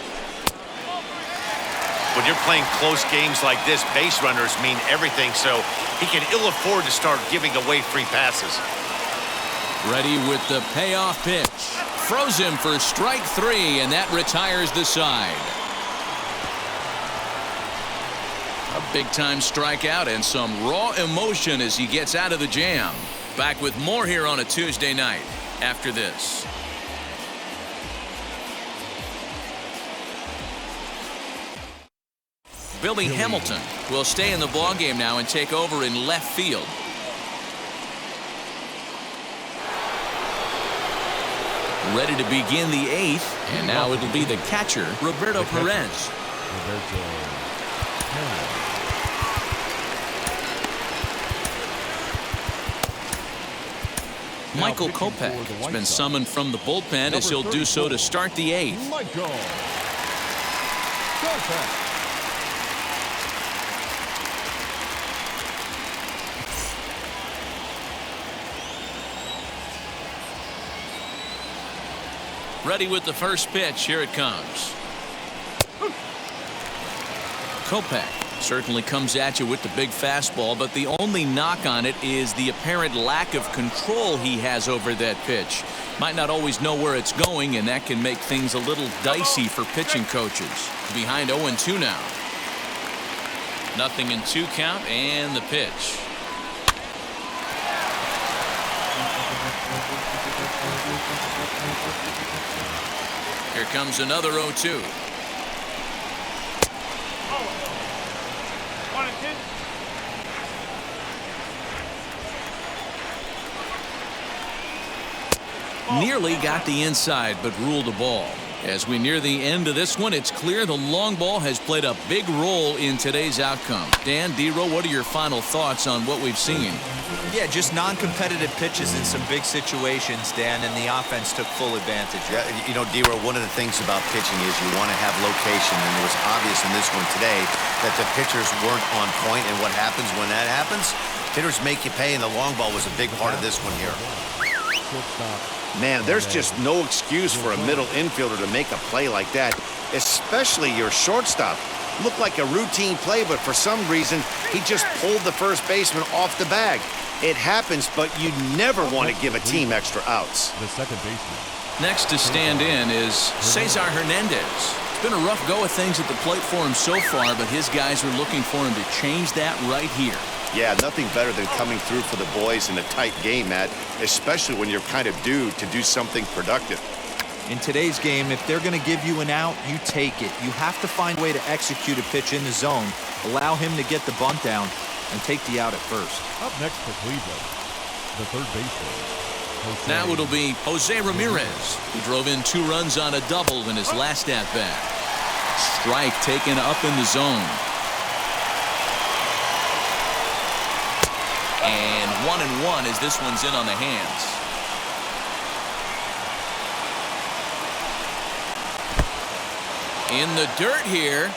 When you're playing close games like this, base runners mean everything, so he can ill afford to start giving away free passes. Ready with the payoff pitch. Froze him for strike 3, and that retires the side. A big-time strikeout and some raw emotion as he gets out of the jam. Back with more here on a Tuesday night after this. Billy Hamilton will stay in the ballgame now and take over in left field. Ready to begin the 8th, and now it'll be the catcher, Roberto Perez. Michael Kopech has been summoned from the bullpen as he'll do so to start the 8th. Michael Kopech. Ready with the first pitch. Here it comes. Kopech certainly comes at you with the big fastball, but the only knock on it is the apparent lack of control he has over that pitch. Might not always know where it's going, and that can make things a little dicey for pitching coaches. Behind 0-2 now. 0-2 count, and the pitch. Here comes another 0-2. Nearly got the inside, but ruled a ball. As we near the end of this one, it's clear the long ball has played a big role in today's outcome. Dan, D-Row, what are your final thoughts on what we've seen? Yeah, just non-competitive pitches in some big situations, Dan, and the offense took full advantage. Yeah, you know, D-Row, one of the things about pitching is you want to have location, and it was obvious in this one today that the pitchers weren't on point, and what happens when that happens? Hitters make you pay, and the long ball was a big part of this one here. Man, there's just no excuse for a middle infielder to make a play like that, especially your shortstop. Looked like a routine play, but for some reason, he just pulled the first baseman off the bag. It happens, but you never want to give a team extra outs. The second baseman. Next to stand in is Cesar Hernandez. It's been a rough go of things at the plate for him so far, but his guys are looking for him to change that right here. Yeah, nothing better than coming through for the boys in a tight game, Matt, especially when you're kind of due to do something productive. In today's game, if they're going to give you an out, you take it. You have to find a way to execute a pitch in the zone, allow him to get the bunt down, and take the out at first. Up next for Cleveland, the third baseman. Now it'll be Jose Ramirez, who drove in 2 runs on a double in his last at-bat. Strike taken up in the zone. And 1-1 as this one's in on the hands. In the dirt here.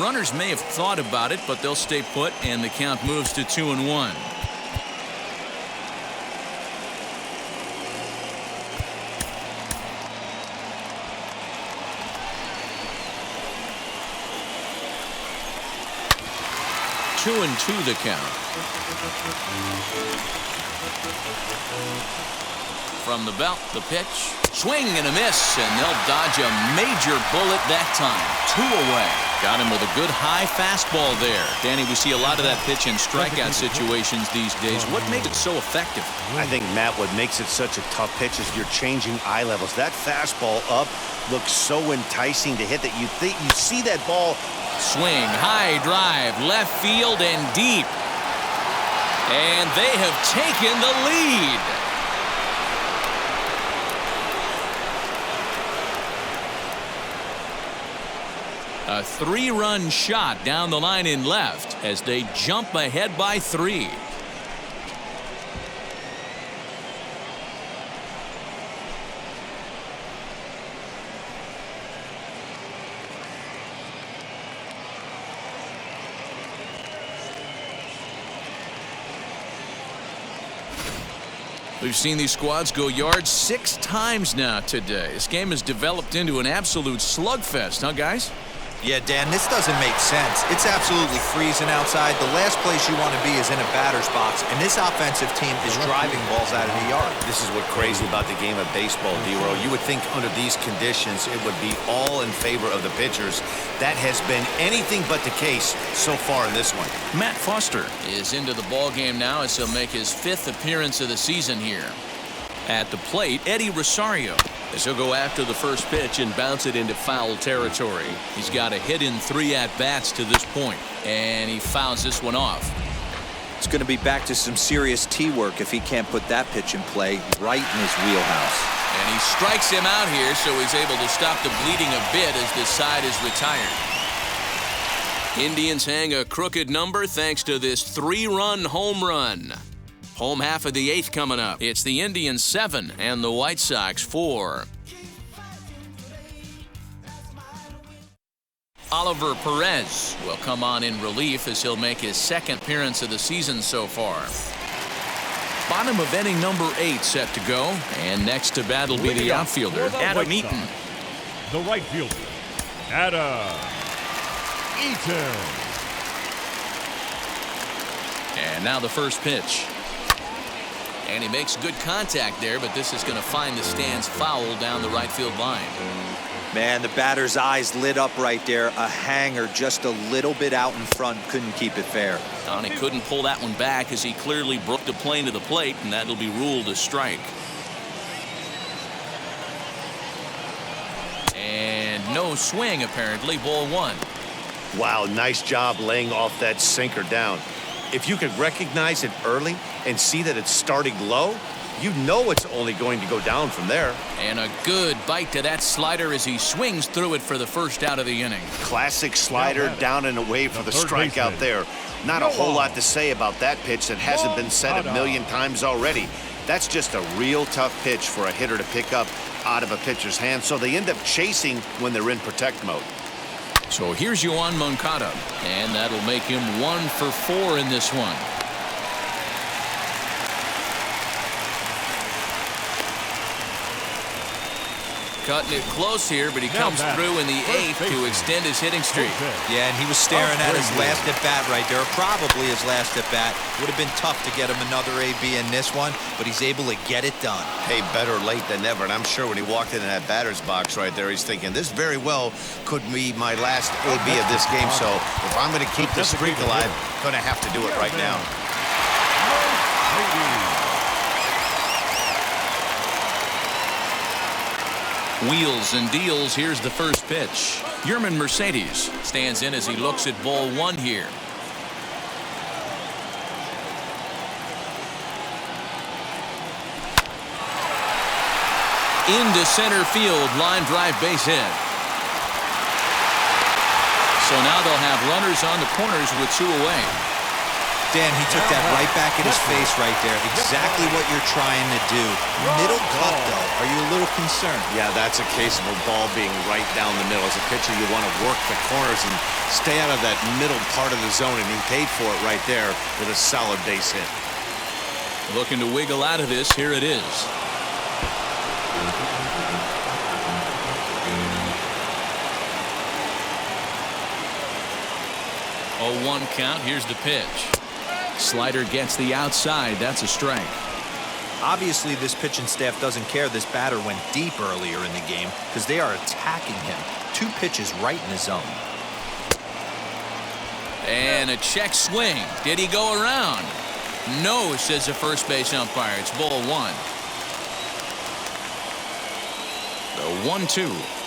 Runners may have thought about it, but they'll stay put, and the count moves to 2-1. Two and 2 the count. From the belt, the pitch. Swing and a miss, and they'll dodge a major bullet that time. 2 away. Got him with a good high fastball there. Danny, we see a lot of that pitch in strikeout situations these days. What makes it so effective? I think, Matt, what makes it such a tough pitch is you're changing eye levels. That fastball up looks so enticing to hit that you see that ball. Swing, high drive, left field and deep. And they have taken the lead. A 3-run shot down the line in left as they jump ahead by 3. We've seen these squads go yards 6 times now today. This game has developed into an absolute slugfest, huh, guys? Yeah, Dan, this doesn't make sense. It's absolutely freezing outside. The last place you want to be is in a batter's box, and this offensive team is driving balls out of the yard. This is what's crazy about the game of baseball, D-Roll. You would think under these conditions it would be all in favor of the pitchers. That has been anything but the case so far in this one. Matt Foster is into the ball game now as he'll make his 5th appearance of the season here. At the plate, Eddie Rosario, as he'll go after the first pitch and bounce it into foul territory. He's got a hit in 3 at-bats to this point, and he fouls this one off. It's going to be back to some serious tee work if he can't put that pitch in play right in his wheelhouse. And he strikes him out here, so he's able to stop the bleeding a bit as this side is retired. Indians hang a crooked number thanks to this 3-run home run. Home half of the 8th coming up. It's the Indians 7 and the White Sox 4. Oliver Perez will come on in relief as he'll make his 2nd appearance of the season so far. Bottom of inning number 8 set to go, and next to bat will be the outfielder, Adam Eaton. The right fielder, Adam Eaton. And now the first pitch. And he makes good contact there, but this is going to find the stands foul down the right field line. Man, the batter's eyes lit up right there. A hanger just a little bit out in front. Couldn't keep it fair. And he couldn't pull that one back as he clearly broke the plane to the plate, and that'll be ruled a strike. And no swing, apparently. Ball 1. Wow, nice job laying off that sinker down. If you could recognize it early and see that it's starting low, you know it's only going to go down from there. And a good bite to that slider as he swings through it for the first out of the inning. Classic slider down and away for the strikeout there. Not a whole lot to say about that pitch that hasn't been said a million times already. That's just a real tough pitch for a hitter to pick up out of a pitcher's hand, so they end up chasing when they're in protect mode. So here's Yoan Moncada, and that'll make him 1 for 4 in this one. Cutting it close here, but he comes through in the 8th to extend his hitting streak. Yeah, and he was staring at his last at-bat right there, probably his last at-bat. Would have been tough to get him another AB in this one, but he's able to get it done. Hey, better late than never, and I'm sure when he walked in that batter's box right there, he's thinking, this very well could be my last AB of this game, so if I'm going to keep this streak alive, I'm going to have to do it right now. Wheels and deals. Here's the first pitch. Yerman Mercedes stands in as he looks at ball 1 here. Into center field, line drive, base hit. So now they'll have runners on the corners with 2 away. Dan, he took that right back in his face right there. Exactly what you're trying to do. Middle cut, though. Are you a little concerned? Yeah, that's a case of a ball being right down the middle. As a pitcher, you want to work the corners and stay out of that middle part of the zone, and he paid for it right there with a solid base hit. Looking to wiggle out of this. Here it is. Oh, 1 count. Here's the pitch. Slider gets the outside. That's a strike. Obviously, this pitching staff doesn't care this batter went deep earlier in the game because they are attacking him. 2 pitches right in the zone. And a check swing. Did he go around? No, says the first base umpire. It's ball 1. The 1-2.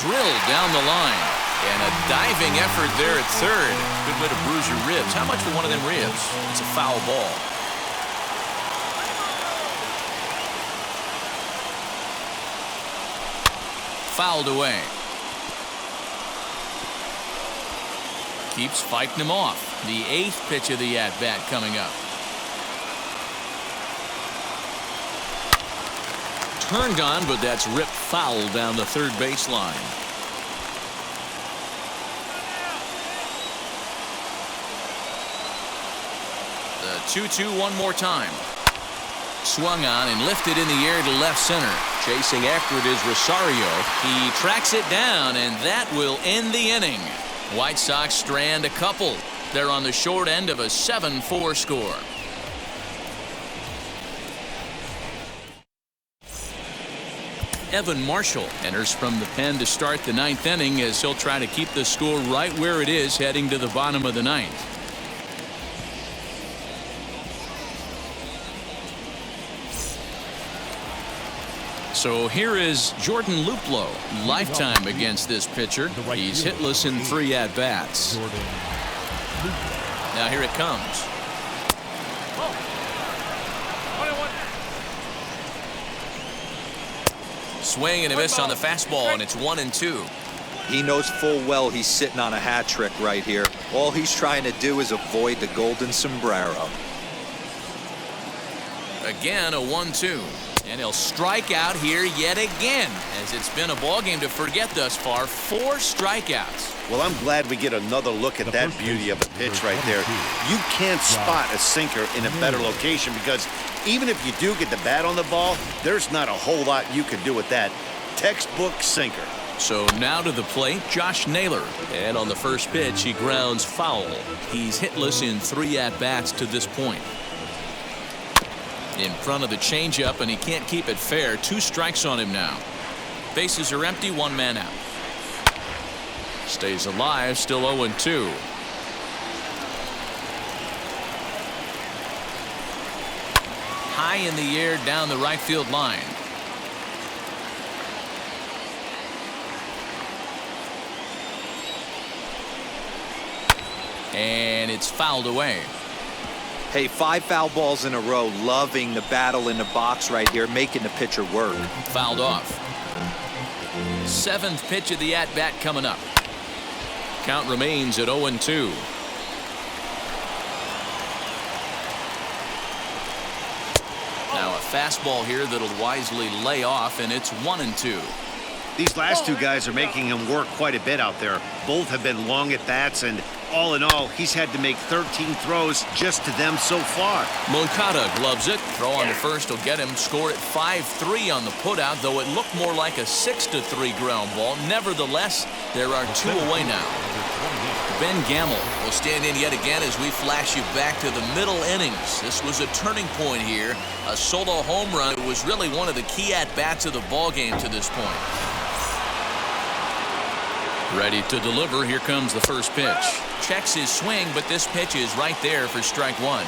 drilled down the line. And a diving effort there at third. Good way to bruise your ribs. How much for one of them ribs? It's a foul ball. Fouled away. Keeps fighting him off. The 8th pitch of the at-bat coming up. Turned on, but that's ripped foul down the third baseline. The 2-2 one more time. Swung on and lifted in the air to left center. Chasing after it is Rosario. He tracks it down, and that will end the inning. White Sox strand a couple. They're on the short end of a 7-4 score. Evan Marshall enters from the pen to start the 9th inning as he'll try to keep the score right where it is heading to the bottom of the 9th. So here is Jordan Luplow, lifetime against this pitcher. He's hitless in 3 at-bats. Now here it comes. Swing and a miss on the fastball, and it's 1-2. He knows full well he's sitting on a hat trick right here. All he's trying to do is avoid the golden sombrero. Again, a 1-2. And he'll strike out here yet again, as it's been a ball game to forget thus far. 4 strikeouts. Well, I'm glad we get another look at that beauty of a pitch right there. You can't spot a sinker in a better location because even if you do get the bat on the ball, there's not a whole lot you can do with that. Textbook sinker. So now to the plate, Josh Naylor. And on the first pitch, he grounds foul. He's hitless in 3 at-bats to this point. In front of the changeup, and he can't keep it fair. 2 strikes on him now. Bases are empty, 1 man out. Stays alive, still 0-2. High in the air down the right field line. And it's fouled away. Hey, 5 foul balls in a row. Loving the battle in the box right here, making the pitcher work. Fouled off. 7th pitch of the at-bat coming up. Count remains at 0-2. Now a fastball here that'll wisely lay off, and it's 1-2. These last 2 guys are making him work quite a bit out there. Both have been long at bats, and all in all, he's had to make 13 throws just to them so far. Moncada gloves it. Throw on to first will get him. Score at 5-3 on the putout, though it looked more like a 6-3 ground ball. Nevertheless, there are 2 away now. Ben Gamble will stand in yet again as we flash you back to the middle innings. This was a turning point here. A solo home run. It was really one of the key at-bats of the ball game to this point. Ready to deliver. Here comes the first pitch. Checks his swing, but this pitch is right there for strike 1.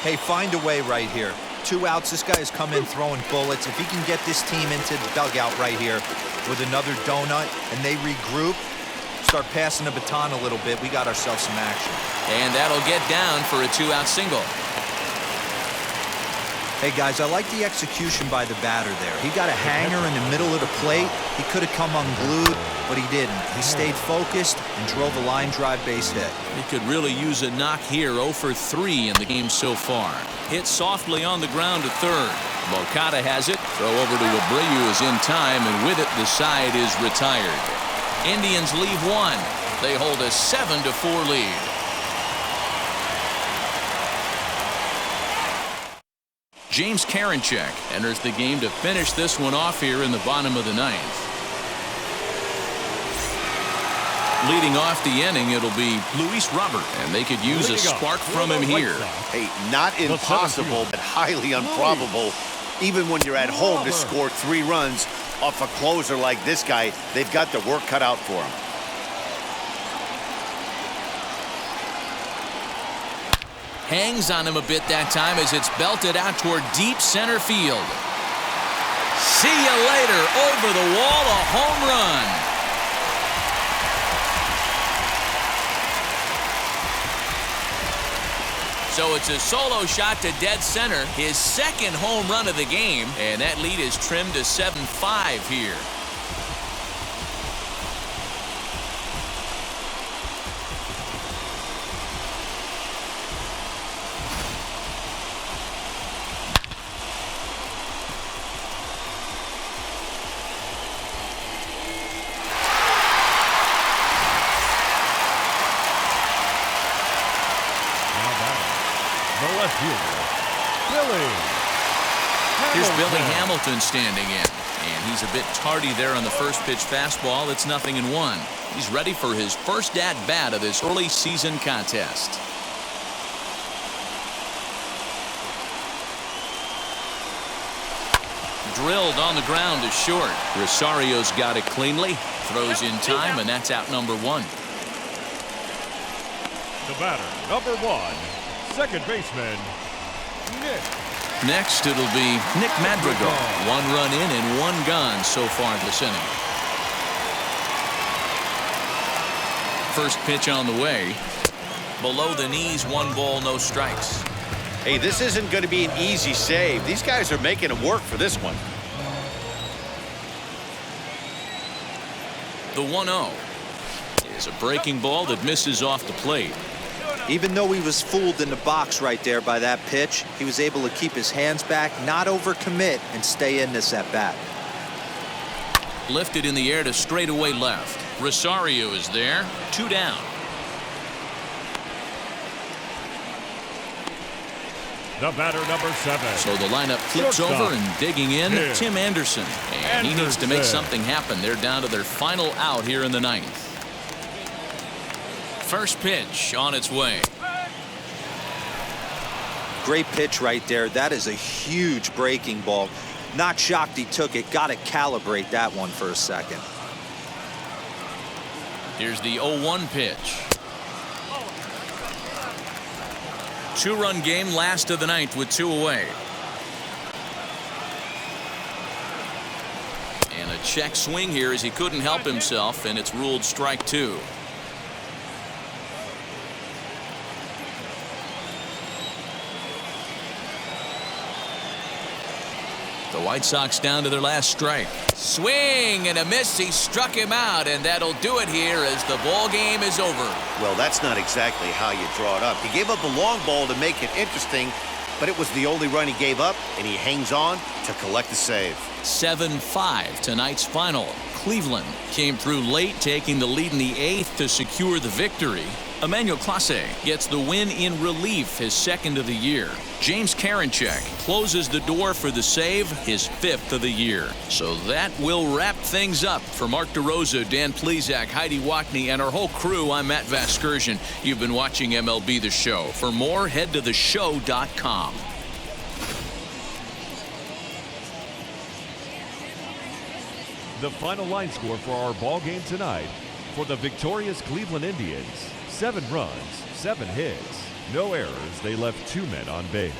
Hey, find a way right here. 2 outs. This guy has come in throwing bullets. If he can get this team into the dugout right here with another donut and they regroup, start passing the baton a little bit, we got ourselves some action. And that'll get down for a 2-out single. Hey guys, I like the execution by the batter there. He got a hanger in the middle of the plate. He could have come unglued, but he didn't. He stayed focused and drove a line drive base hit. He could really use a knock here. 0 for 3 in the game so far. Hit softly on the ground to third. Moncada has it. Throw over to Abreu is in time, and with it the side is retired. Indians leave 1. They hold a 7-4 lead. James Karinchak enters the game to finish this one off here in the bottom of the 9th. Leading off the inning, it'll be Luis Robert, and they could use a spark from him here. Hey, not impossible, but highly improbable. Even when you're at home to score 3 runs off a closer like this guy, they've got the work cut out for him. Hangs on him a bit that time as it's belted out toward deep center field. See you later. Over the wall, a home run. So it's a solo shot to dead center, his second home run of the game, and that lead is trimmed to 7-5 here. Here's Billy Hamilton standing in, and he's a bit tardy there on the first pitch fastball. It's 0-1. He's ready for his first at-bat of this early season contest. Drilled on the ground to short. Rosario's got it cleanly, throws in time, and that's out number 1. The batter, number 1, second baseman, Nick. Next, it'll be Nick Madrigal. 1 run in and 1 gone so far this inning. First pitch on the way. Below the knees, 1 ball, no strikes. Hey, this isn't going to be an easy save. These guys are making it work for this one. The 1-0 is a breaking ball that misses off the plate. Even though he was fooled in the box right there by that pitch, he was able to keep his hands back, not overcommit, and stay in this at bat. Lifted in the air to straightaway left. Rosario is there. 2 down. The batter, number 7. So the lineup flips over, and digging in, Tim Anderson. And he needs to make something happen. They're down to their final out here in the 9th. First pitch on its way. Great pitch right there. That is a huge breaking ball. Not shocked he took it. Got to calibrate that one for a second. Here's the 0-1 pitch. 2-run game, last of the 9th with 2 away. And a check swing here as he couldn't help himself, and it's ruled strike 2. The White Sox down to their last strike. Swing and a miss. He struck him out, and that'll do it here as the ball game is over. Well, that's not exactly how you draw it up. He gave up a long ball to make it interesting, but it was the only run he gave up, and he hangs on to collect the save. 7-5 tonight's final. Cleveland came through late, taking the lead in the 8th to secure the victory. Emmanuel Clase gets the win in relief, his 2nd of the year. James Karinchak closes the door for the save, his 5th of the year. So that will wrap things up. For Mark DeRosa, Dan Plesac, Heidi Wackney, and our whole crew, I'm Matt Vasgersian. You've been watching MLB The Show. For more, head to theshow.com. The final line score for our ball game tonight: for the victorious Cleveland Indians, 7 runs, 7 hits, no errors. They left 2 men on base.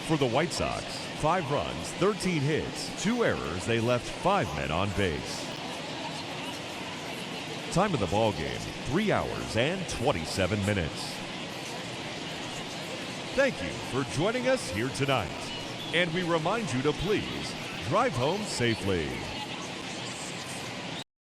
For the White Sox, 5 runs, 13 hits, 2 errors. They left 5 men on base. Time of the ball game, 3 hours and 27 minutes. Thank you for joining us here tonight, and we remind you to please drive home safely.